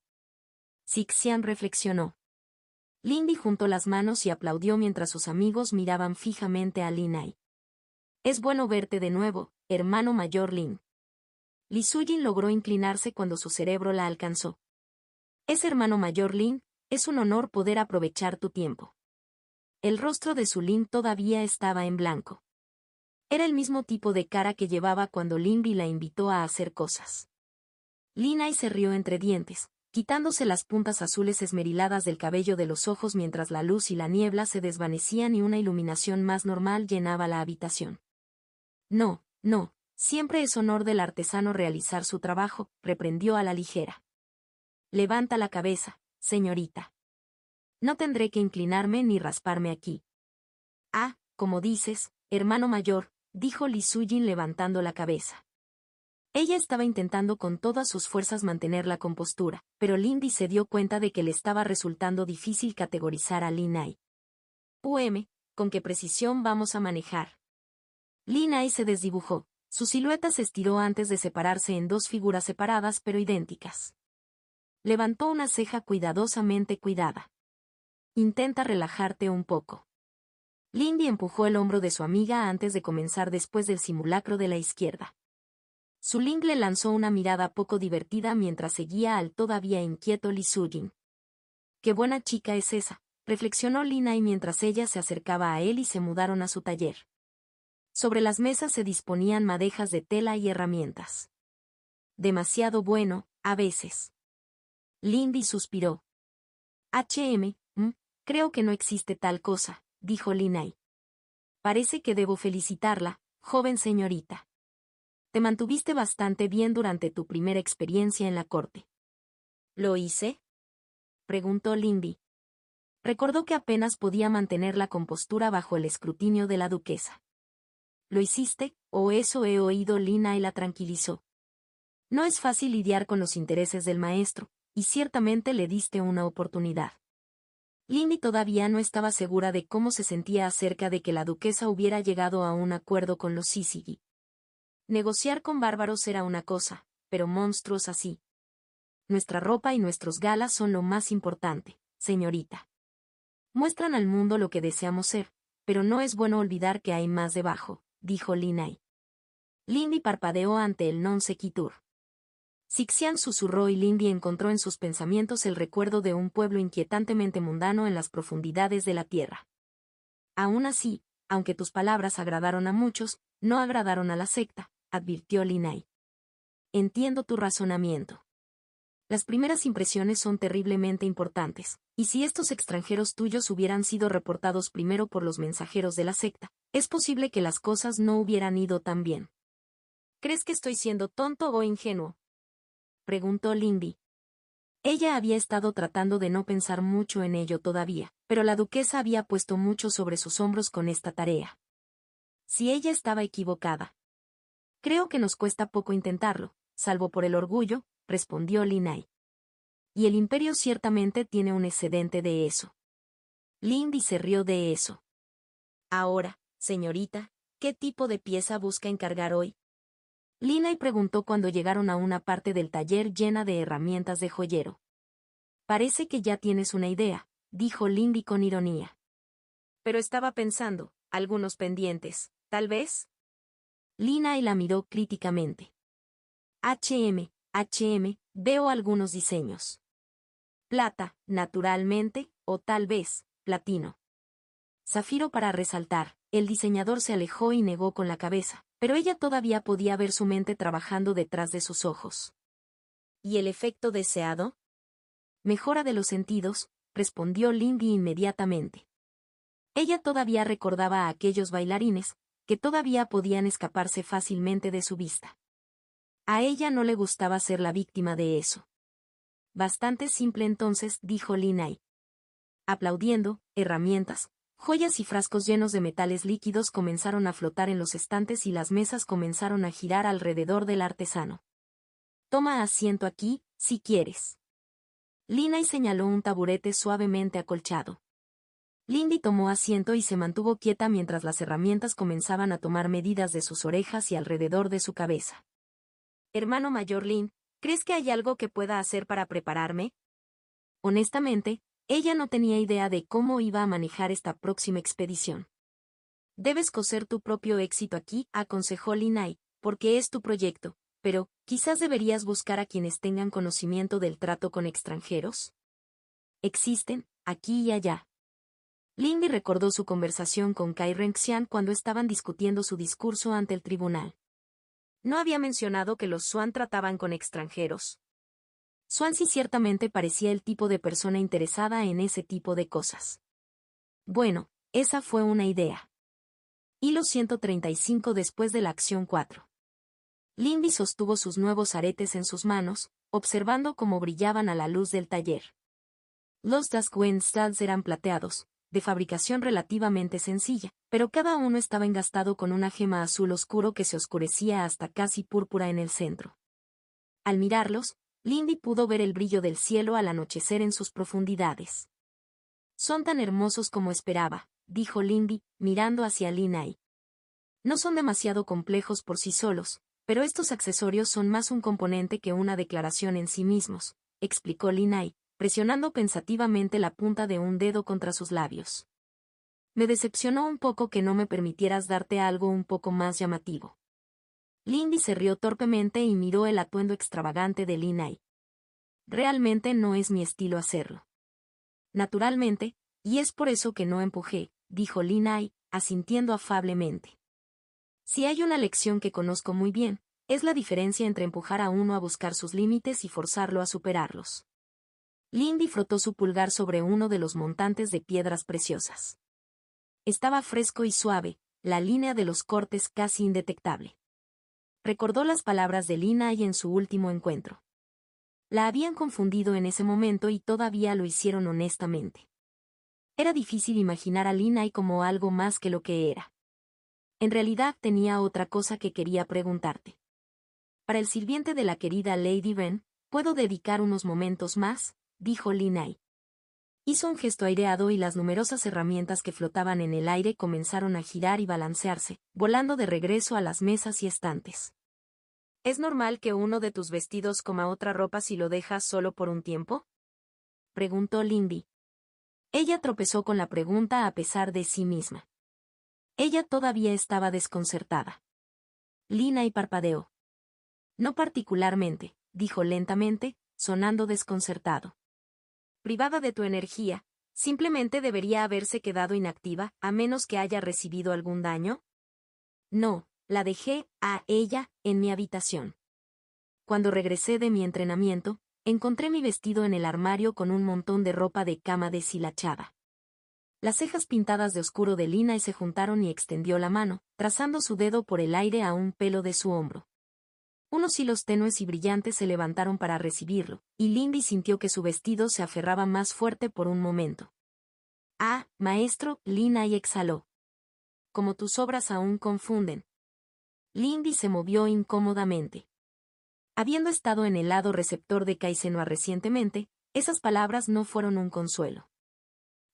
Sixian reflexionó. Lindy juntó las manos y aplaudió mientras sus amigos miraban fijamente a Linai. Es bueno verte de nuevo, hermano mayor Lin. Li Sujin logró inclinarse cuando su cerebro la alcanzó. Es hermano mayor Lin, Es un honor poder aprovechar tu tiempo. El rostro de Su Ling todavía estaba en blanco. Era el mismo tipo de cara que llevaba cuando Lindy la invitó a hacer cosas. Lin se rió entre dientes, quitándose las puntas azules esmeriladas del cabello de los ojos mientras la luz y la niebla se desvanecían y una iluminación más normal llenaba la habitación. No, no, siempre es honor del artesano realizar su trabajo, reprendió a la ligera. Levanta la cabeza, señorita. No tendré que inclinarme ni rasparme aquí. Ah, como dices, hermano mayor, dijo Li Sujin levantando la cabeza. Ella estaba intentando con todas sus fuerzas mantener la compostura, pero Lindy se dio cuenta de que le estaba resultando difícil categorizar a Lin Ai. ¿Con qué precisión vamos a manejar? Lin Ai se desdibujó, su silueta se estiró antes de separarse en dos figuras separadas pero idénticas. Levantó una ceja cuidadosamente cuidada. Intenta relajarte un poco. Lindy empujó el hombro de su amiga antes de comenzar después del simulacro de la izquierda. Su Ling le lanzó una mirada poco divertida mientras seguía al todavía inquieto Li Sujin. «Qué buena chica es esa», reflexionó Lin Ai mientras ella se acercaba a él y se mudaron a su taller. Sobre las mesas se disponían madejas de tela y herramientas. Demasiado bueno, a veces. Lindy suspiró. Creo que no existe tal cosa, dijo Lin Ai. Parece que debo felicitarla, joven señorita. Te mantuviste bastante bien durante tu primera experiencia en la corte. ¿Lo hice?, preguntó Lindy. Recordó que apenas podía mantener la compostura bajo el escrutinio de la duquesa. ¿Lo hiciste, o eso he oído? Lin Ai la tranquilizó. No es fácil lidiar con los intereses del maestro, y ciertamente le diste una oportunidad. Lindy todavía no estaba segura de cómo se sentía acerca de que la duquesa hubiera llegado a un acuerdo con los Syzygy. Negociar con bárbaros era una cosa, pero monstruos así. Nuestra ropa y nuestros galas son lo más importante, señorita. Muestran al mundo lo que deseamos ser, pero no es bueno olvidar que hay más debajo, dijo Lin Ai. Lindy parpadeó ante el non sequitur. Sixian susurró y Lindy encontró en sus pensamientos el recuerdo de un pueblo inquietantemente mundano en las profundidades de la tierra. Aún así, aunque tus palabras agradaron a muchos, no agradaron a la secta, advirtió Lin Ai. Entiendo tu razonamiento. Las primeras impresiones son terriblemente importantes, y si estos extranjeros tuyos hubieran sido reportados primero por los mensajeros de la secta, es posible que las cosas no hubieran ido tan bien. ¿Crees que estoy siendo tonto o ingenuo?, preguntó Lindy. Ella había estado tratando de no pensar mucho en ello todavía, pero la duquesa había puesto mucho sobre sus hombros con esta tarea. Si ella estaba equivocada. Creo que nos cuesta poco intentarlo, salvo por el orgullo, respondió Lin Ai. Y el imperio ciertamente tiene un excedente de eso. Lindy se rió de eso. Ahora, señorita, ¿qué tipo de pieza busca encargar hoy? Lin Ai preguntó cuando llegaron a una parte del taller llena de herramientas de joyero. Parece que ya tienes una idea, dijo Lindy con ironía. Pero estaba pensando, algunos pendientes, tal vez. Lin Ai la miró críticamente. Veo algunos diseños. Plata, naturalmente, o tal vez, platino. Zafiro para resaltar, el diseñador se alejó y negó con la cabeza, pero ella todavía podía ver su mente trabajando detrás de sus ojos. ¿Y el efecto deseado? Mejora de los sentidos, respondió Lindy inmediatamente. Ella todavía recordaba a aquellos bailarines, que todavía podían escaparse fácilmente de su vista. A ella no le gustaba ser la víctima de eso. Bastante simple entonces, dijo Lin Ai. Aplaudiendo, herramientas, joyas y frascos llenos de metales líquidos comenzaron a flotar en los estantes y las mesas comenzaron a girar alrededor del artesano. Toma asiento aquí, si quieres. Lin Ai señaló un taburete suavemente acolchado. Lindy tomó asiento y se mantuvo quieta mientras las herramientas comenzaban a tomar medidas de sus orejas y alrededor de su cabeza. Hermano mayor Lin, ¿crees que hay algo que pueda hacer para prepararme? Honestamente, ella no tenía idea de cómo iba a manejar esta próxima expedición. Debes coser tu propio éxito aquí, aconsejó Lin Ai, porque es tu proyecto, pero, quizás deberías buscar a quienes tengan conocimiento del trato con extranjeros. existen, aquí y allá. Lindy recordó su conversación con Kai Renxian cuando estaban discutiendo su discurso ante el tribunal. No había mencionado que los Swan trataban con extranjeros. Swansea ciertamente parecía el tipo de persona interesada en ese tipo de cosas. Bueno, esa fue una idea. Hilo 135 después de la acción 4. Lindy sostuvo sus nuevos aretes en sus manos, observando cómo brillaban a la luz del taller. Los Dasquin Studs eran plateados, de fabricación relativamente sencilla, pero cada uno estaba engastado con una gema azul oscuro que se oscurecía hasta casi púrpura en el centro. Al mirarlos, Lindy pudo ver el brillo del cielo al anochecer en sus profundidades. Son tan hermosos como esperaba, dijo Lindy, mirando hacia Linay. No son demasiado complejos por sí solos, pero estos accesorios son más un componente que una declaración en sí mismos, explicó Linay, presionando pensativamente la punta de un dedo contra sus labios. Me decepcionó un poco que no me permitieras darte algo un poco más llamativo. Lindy se rió torpemente y miró el atuendo extravagante de Linay. Realmente no es mi estilo hacerlo. Naturalmente, y es por eso que no empujé, dijo Linay, asintiendo afablemente. Si hay una lección que conozco muy bien, es la diferencia entre empujar a uno a buscar sus límites y forzarlo a superarlos. Lindy frotó su pulgar sobre uno de los montantes de piedras preciosas. Estaba fresco y suave, la línea de los cortes casi indetectable. Recordó las palabras de Linay en su último encuentro. La habían confundido en ese momento y todavía lo hicieron honestamente. Era difícil imaginar a Linay como algo más que lo que era. En realidad tenía otra cosa que quería preguntarte. Para el sirviente de la querida Lady Wren, ¿puedo dedicar unos momentos más?, dijo Linay. Hizo un gesto aireado y las numerosas herramientas que flotaban en el aire comenzaron a girar y balancearse, volando de regreso a las mesas y estantes. ¿Es normal que uno de tus vestidos coma otra ropa si lo dejas solo por un tiempo?, preguntó Lindy. Ella tropezó con la pregunta a pesar de sí misma. Ella todavía estaba desconcertada. Linay parpadeó. No particularmente, dijo lentamente, sonando desconcertado. Privada de tu energía, simplemente debería haberse quedado inactiva, a menos que haya recibido algún daño. No, la dejé, a ella, en mi habitación. Cuando regresé de mi entrenamiento, encontré mi vestido en el armario con un montón de ropa de cama deshilachada. Las cejas pintadas de oscuro de Linay se juntaron y extendió la mano, trazando su dedo por el aire a un pelo de su hombro. Unos hilos tenues y brillantes se levantaron para recibirlo, y Lindy sintió que su vestido se aferraba más fuerte por un momento. Ah, maestro, Linay exhaló. Como tus obras aún confunden. Lindy se movió incómodamente. Habiendo estado en el lado receptor de Kaisenoa recientemente, esas palabras no fueron un consuelo.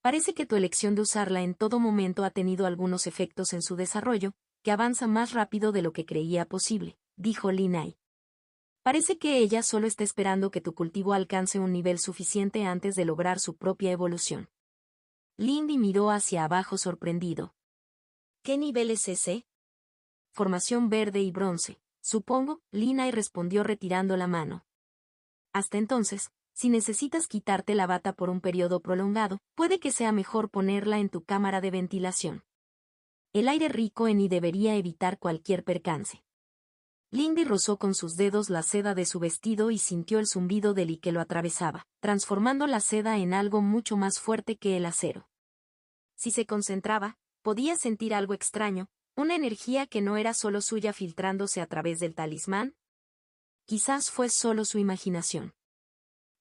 Parece que tu elección de usarla en todo momento ha tenido algunos efectos en su desarrollo, que avanza más rápido de lo que creía posible, dijo Linay. Parece que ella solo está esperando que tu cultivo alcance un nivel suficiente antes de lograr su propia evolución. Lindy miró hacia abajo sorprendido. ¿Qué nivel es ese? Formación verde y bronce, supongo, Linay respondió retirando la mano. Hasta entonces, si necesitas quitarte la bata por un periodo prolongado, puede que sea mejor ponerla en tu cámara de ventilación. El aire rico en I debería evitar cualquier percance. Lindy rozó con sus dedos la seda de su vestido y sintió el zumbido del I que lo atravesaba, transformando la seda en algo mucho más fuerte que el acero. Si se concentraba, podía sentir algo extraño, una energía que no era solo suya filtrándose a través del talismán. Quizás fue solo su imaginación.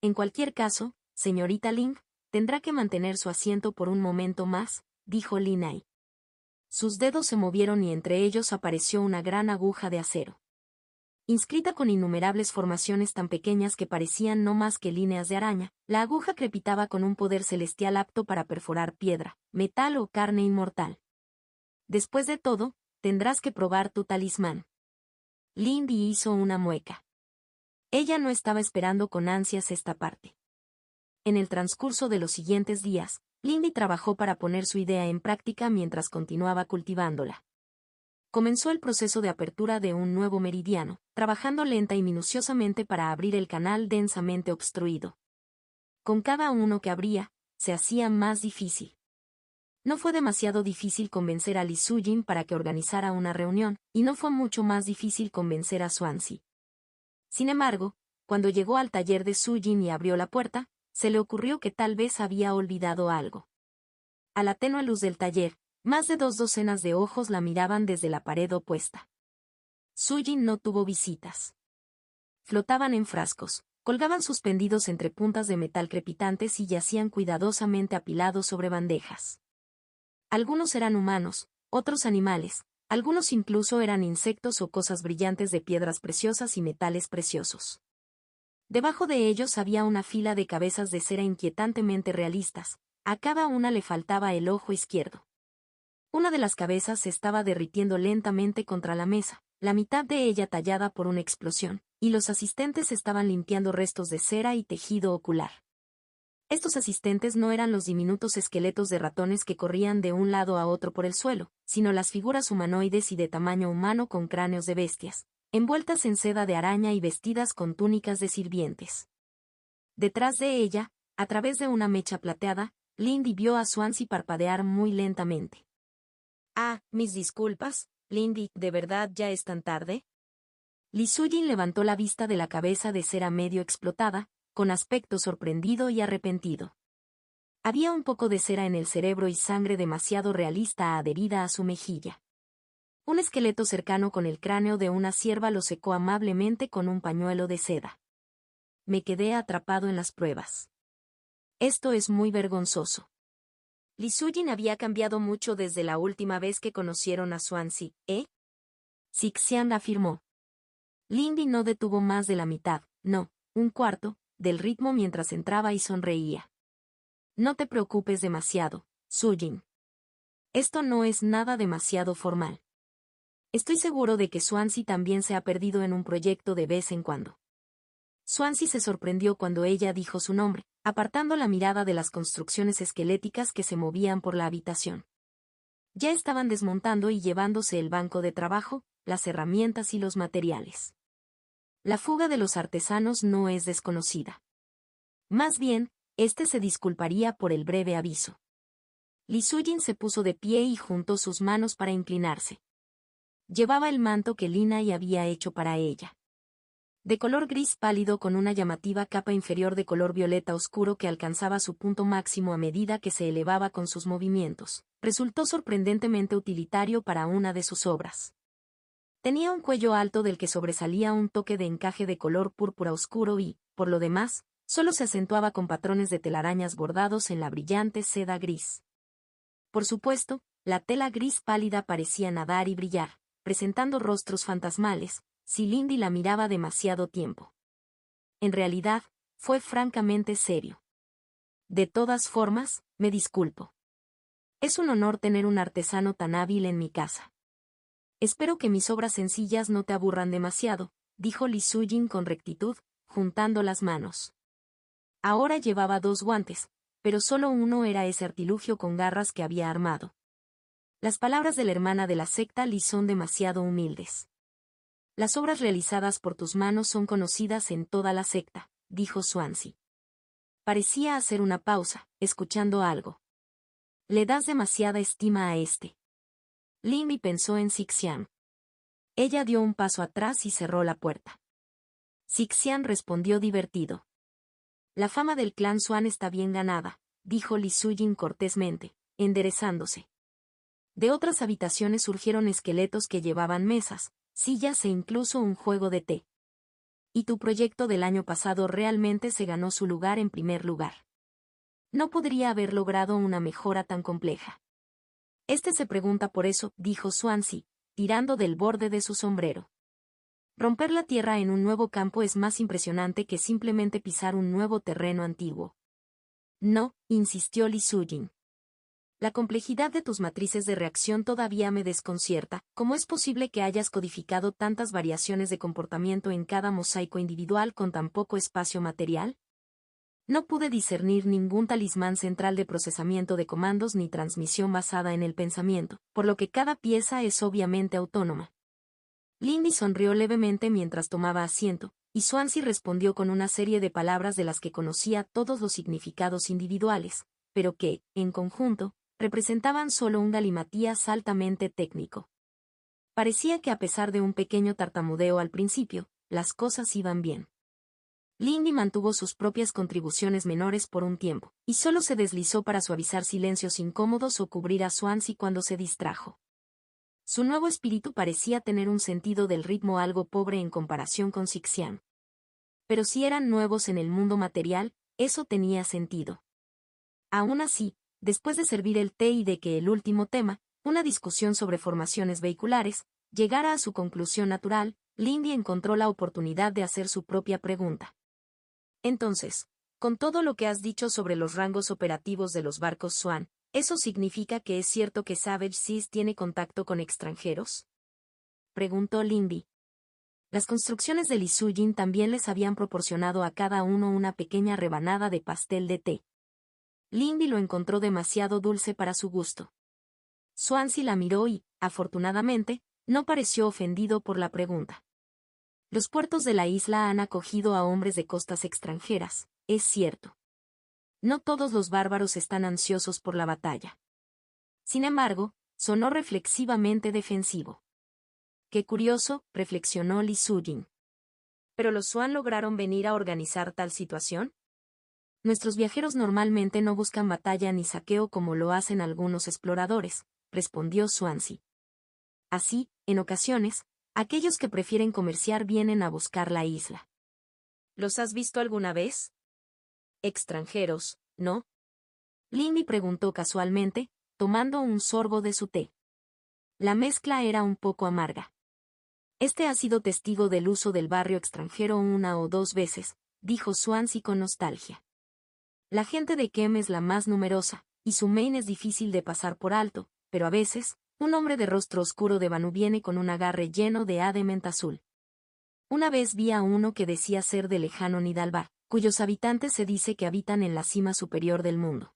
En cualquier caso, señorita Ling, tendrá que mantener su asiento por un momento más, dijo Linay. Sus dedos se movieron y entre ellos apareció una gran aguja de acero. Inscrita con innumerables formaciones tan pequeñas que parecían no más que líneas de araña, la aguja crepitaba con un poder celestial apto para perforar piedra, metal o carne inmortal. Después de todo, tendrás que probar tu talismán. Lindy hizo una mueca. Ella no estaba esperando con ansias esta parte. En el transcurso de los siguientes días, Lindy trabajó para poner su idea en práctica mientras continuaba cultivándola. Comenzó el proceso de apertura de un nuevo meridiano, trabajando lenta y minuciosamente para abrir el canal densamente obstruido. con cada uno que abría, se hacía más difícil. No fue demasiado difícil convencer a Lee Soo-jin para que organizara una reunión, y no fue mucho más difícil convencer a Swansea. Sin embargo, cuando llegó al taller de Soo-jin y abrió la puerta, se le ocurrió que tal vez había olvidado algo. A la tenue luz del taller, más de 2 docenas de ojos la miraban desde la pared opuesta. Soo-jin no tuvo visitas. Flotaban en frascos, colgaban suspendidos entre puntas de metal crepitantes y yacían cuidadosamente apilados sobre bandejas. Algunos eran humanos, otros animales, algunos incluso eran insectos o cosas brillantes de piedras preciosas y metales preciosos. Debajo de ellos había una fila de cabezas de cera inquietantemente realistas, a cada una le faltaba el ojo izquierdo. Una de las cabezas se estaba derritiendo lentamente contra la mesa, la mitad de ella tallada por una explosión, y los asistentes estaban limpiando restos de cera y tejido ocular. Estos asistentes no eran los diminutos esqueletos de ratones que corrían de un lado a otro por el suelo, sino las figuras humanoides y de tamaño humano con cráneos de bestias, envueltas en seda de araña y vestidas con túnicas de sirvientes. Detrás de ella, a través de una mecha plateada, Lindy vio a Swansea parpadear muy lentamente. «Ah, mis disculpas, Lindy, ¿de verdad ya es tan tarde?» Lee Soo-jin levantó la vista de la cabeza de cera medio explotada, con aspecto sorprendido y arrepentido. Había un poco de cera en el cerebro y sangre demasiado realista adherida a su mejilla. Un esqueleto cercano con el cráneo de una cierva lo secó amablemente con un pañuelo de seda. Me quedé atrapado en las pruebas. Esto es muy vergonzoso. Lee Soo-jin había cambiado mucho desde la última vez que conocieron a Swansea, ¿eh? Sixian afirmó. Lindy no detuvo más de la mitad, no, un cuarto, del ritmo mientras entraba y sonreía. No te preocupes demasiado, Soo-jin. Esto no es nada demasiado formal. Estoy seguro de que Swansea también se ha perdido en un proyecto de vez en cuando. Swansea se sorprendió cuando ella dijo su nombre, apartando la mirada de las construcciones esqueléticas que se movían por la habitación. Ya estaban desmontando y llevándose el banco de trabajo, las herramientas y los materiales. La fuga de los artesanos no es desconocida. Más bien, este se disculparía por el breve aviso. Lee Soo-jin se puso de pie y juntó sus manos para inclinarse. Llevaba el manto que Lina había hecho para ella. De color gris pálido con una llamativa capa inferior de color violeta oscuro que alcanzaba su punto máximo a medida que se elevaba con sus movimientos, resultó sorprendentemente utilitario para una de sus obras. Tenía un cuello alto del que sobresalía un toque de encaje de color púrpura oscuro y, por lo demás, solo se acentuaba con patrones de telarañas bordados en la brillante seda gris. Por supuesto, la tela gris pálida parecía nadar y brillar, presentando rostros fantasmales, si Lindy la miraba demasiado tiempo. En realidad, fue francamente serio. De todas formas, me disculpo. Es un honor tener un artesano tan hábil en mi casa. Espero que mis obras sencillas no te aburran demasiado, dijo Lee Soo-jin con rectitud, juntando las manos. Ahora llevaba 2 guantes, pero solo uno era ese artilugio con garras que había armado. Las palabras de la hermana de la secta Lee son demasiado humildes. Las obras realizadas por tus manos son conocidas en toda la secta, dijo Swansea. Parecía hacer una pausa, escuchando algo. Le das demasiada estima a este. Lindy pensó en Sixian. Ella dio un paso atrás y cerró la puerta. Sixian respondió divertido. La fama del clan Swan está bien ganada, dijo Lee Soo-jin cortésmente, enderezándose. De otras habitaciones surgieron esqueletos que llevaban mesas, sillas e incluso un juego de té. Y tu proyecto del año pasado realmente se ganó su lugar en primer lugar. No podría haber logrado una mejora tan compleja. Este se pregunta por eso, dijo Swansea, tirando del borde de su sombrero. Romper la tierra en un nuevo campo es más impresionante que simplemente pisar un nuevo terreno antiguo. No, insistió Lee Soo-jin. La complejidad de tus matrices de reacción todavía me desconcierta. ¿Cómo es posible que hayas codificado tantas variaciones de comportamiento en cada mosaico individual con tan poco espacio material? No pude discernir ningún talismán central de procesamiento de comandos ni transmisión basada en el pensamiento, por lo que cada pieza es obviamente autónoma. Lindy sonrió levemente mientras tomaba asiento, y Swansea respondió con una serie de palabras de las que conocía todos los significados individuales, pero que, en conjunto, representaban solo un galimatías altamente técnico. Parecía que a pesar de un pequeño tartamudeo al principio, las cosas iban bien. Lindy mantuvo sus propias contribuciones menores por un tiempo, y solo se deslizó para suavizar silencios incómodos o cubrir a Swansea cuando se distrajo. Su nuevo espíritu parecía tener un sentido del ritmo algo pobre en comparación con Sixian. Pero si eran nuevos en el mundo material, eso tenía sentido. Aún así, después de servir el té y de que el último tema, una discusión sobre formaciones vehiculares, llegara a su conclusión natural, Lindy encontró la oportunidad de hacer su propia pregunta. Entonces, con todo lo que has dicho sobre los rangos operativos de los barcos Swan, ¿eso significa que es cierto que Savage Seas tiene contacto con extranjeros?, preguntó Lindy. Las construcciones de Lisujin también les habían proporcionado a cada uno una pequeña rebanada de pastel de té. Lindy lo encontró demasiado dulce para su gusto. Swansea la miró y, afortunadamente, no pareció ofendido por la pregunta. Los puertos de la isla han acogido a hombres de costas extranjeras, es cierto. No todos los bárbaros están ansiosos por la batalla. Sin embargo, sonó reflexivamente defensivo. Qué curioso, reflexionó Lisujin. ¿Pero los Swan lograron venir a organizar tal situación? Nuestros viajeros normalmente no buscan batalla ni saqueo como lo hacen algunos exploradores, respondió Swansea. Así, en ocasiones, aquellos que prefieren comerciar vienen a buscar la isla. ¿Los has visto alguna vez? Extranjeros, ¿no? Lindy preguntó casualmente, tomando un sorbo de su té. La mezcla era un poco amarga. Este ha sido testigo del uso del barrio extranjero una o dos veces, dijo Swansea con nostalgia. La gente de Kem es la más numerosa, y su main es difícil de pasar por alto, pero a veces, un hombre de rostro oscuro de Banu viene con un agarre lleno de ademant azul. Una vez vi a uno que decía ser de lejano Nidalbar, cuyos habitantes se dice que habitan en la cima superior del mundo.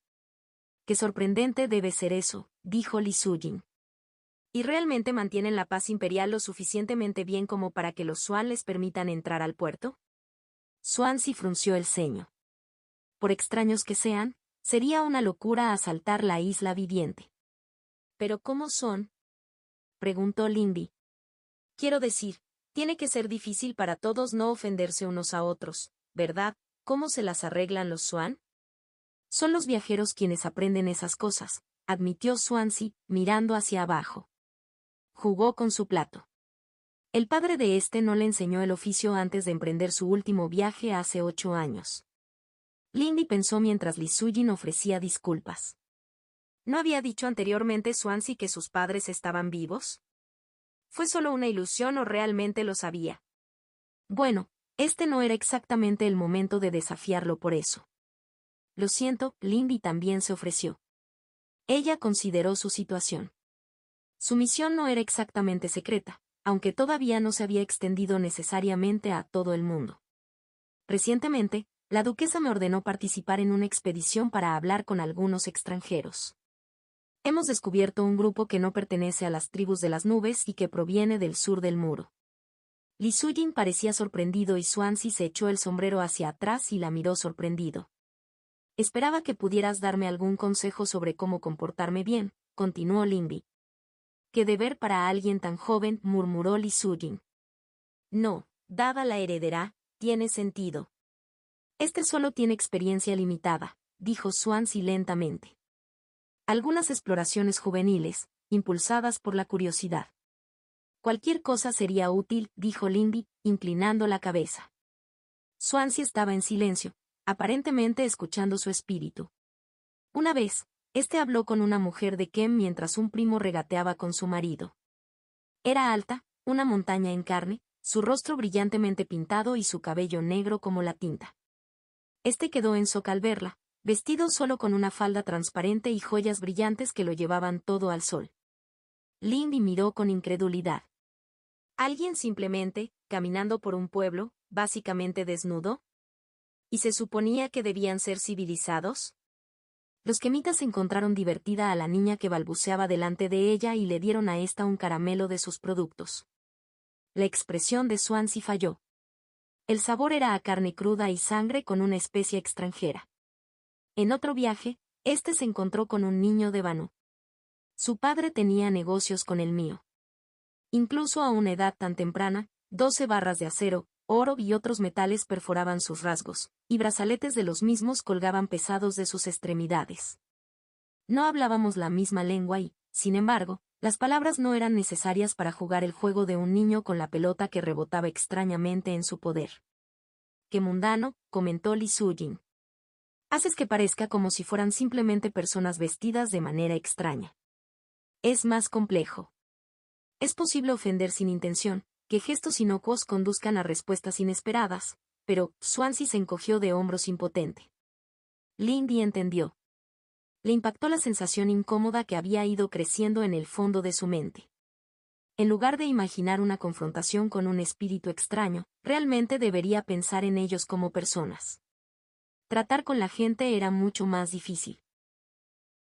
Qué sorprendente debe ser eso, dijo Lisujin. ¿Y realmente mantienen la paz imperial lo suficientemente bien como para que los Swan les permitan entrar al puerto? Swansea frunció el ceño. Por extraños que sean, sería una locura asaltar la isla viviente. ¿Pero cómo son?, preguntó Lindy. Quiero decir, tiene que ser difícil para todos no ofenderse unos a otros, ¿verdad? ¿Cómo se las arreglan los Swan? Son los viajeros quienes aprenden esas cosas, admitió Swansea, mirando hacia abajo. Jugó con su plato. El padre de este no le enseñó el oficio antes de emprender su último viaje hace 8 años. Lindy pensó mientras Lisujin ofrecía disculpas. ¿No había dicho anteriormente Swansea que sus padres estaban vivos? ¿Fue solo una ilusión o realmente lo sabía? Bueno, este no era exactamente el momento de desafiarlo por eso. Lo siento, Lindy también se ofreció. Ella consideró su situación. Su misión no era exactamente secreta, aunque todavía no se había extendido necesariamente a todo el mundo. Recientemente, la duquesa me ordenó participar en una expedición para hablar con algunos extranjeros. Hemos descubierto un grupo que no pertenece a las tribus de las nubes y que proviene del sur del muro. Lisujin parecía sorprendido y Swansea se echó el sombrero hacia atrás y la miró sorprendido. Esperaba que pudieras darme algún consejo sobre cómo comportarme bien, continuó Lindy. Qué deber para alguien tan joven, murmuró Lisujin. No, dada la heredera, tiene sentido. Este solo tiene experiencia limitada, dijo Swansea lentamente. Algunas exploraciones juveniles, impulsadas por la curiosidad. Cualquier cosa sería útil, dijo Lindy, inclinando la cabeza. Swansea estaba en silencio, aparentemente escuchando su espíritu. Una vez, este habló con una mujer de Kem mientras un primo regateaba con su marido. Era alta, una montaña en carne, su rostro brillantemente pintado y su cabello negro como la tinta. Este quedó en shock al verla, vestido solo con una falda transparente y joyas brillantes que lo llevaban todo al sol. Lindy miró con incredulidad. ¿Alguien simplemente, caminando por un pueblo, básicamente desnudo? ¿Y se suponía que debían ser civilizados? Los quemitas encontraron divertida a la niña que balbuceaba delante de ella y le dieron a esta un caramelo de sus productos. La expresión de Swansea falló. El sabor era a carne cruda y sangre con una especie extranjera. En otro viaje, se encontró con un niño de Banú. Su padre tenía negocios con el mío. Incluso a una edad tan temprana, 12 barras de acero, oro y otros metales perforaban sus rasgos, y brazaletes de los mismos colgaban pesados de sus extremidades. No hablábamos la misma lengua y, sin embargo, las palabras no eran necesarias para jugar el juego de un niño con la pelota que rebotaba extrañamente en su poder. «Qué mundano», comentó Li Sujin. «Haces que parezca como si fueran simplemente personas vestidas de manera extraña. Es más complejo. Es posible ofender sin intención, que gestos inocuos conduzcan a respuestas inesperadas, pero Swansea se encogió de hombros impotente. Lindy entendió. Le impactó la sensación incómoda que había ido creciendo en el fondo de su mente. En lugar de imaginar una confrontación con un espíritu extraño, realmente debería pensar en ellos como personas. Tratar con la gente era mucho más difícil.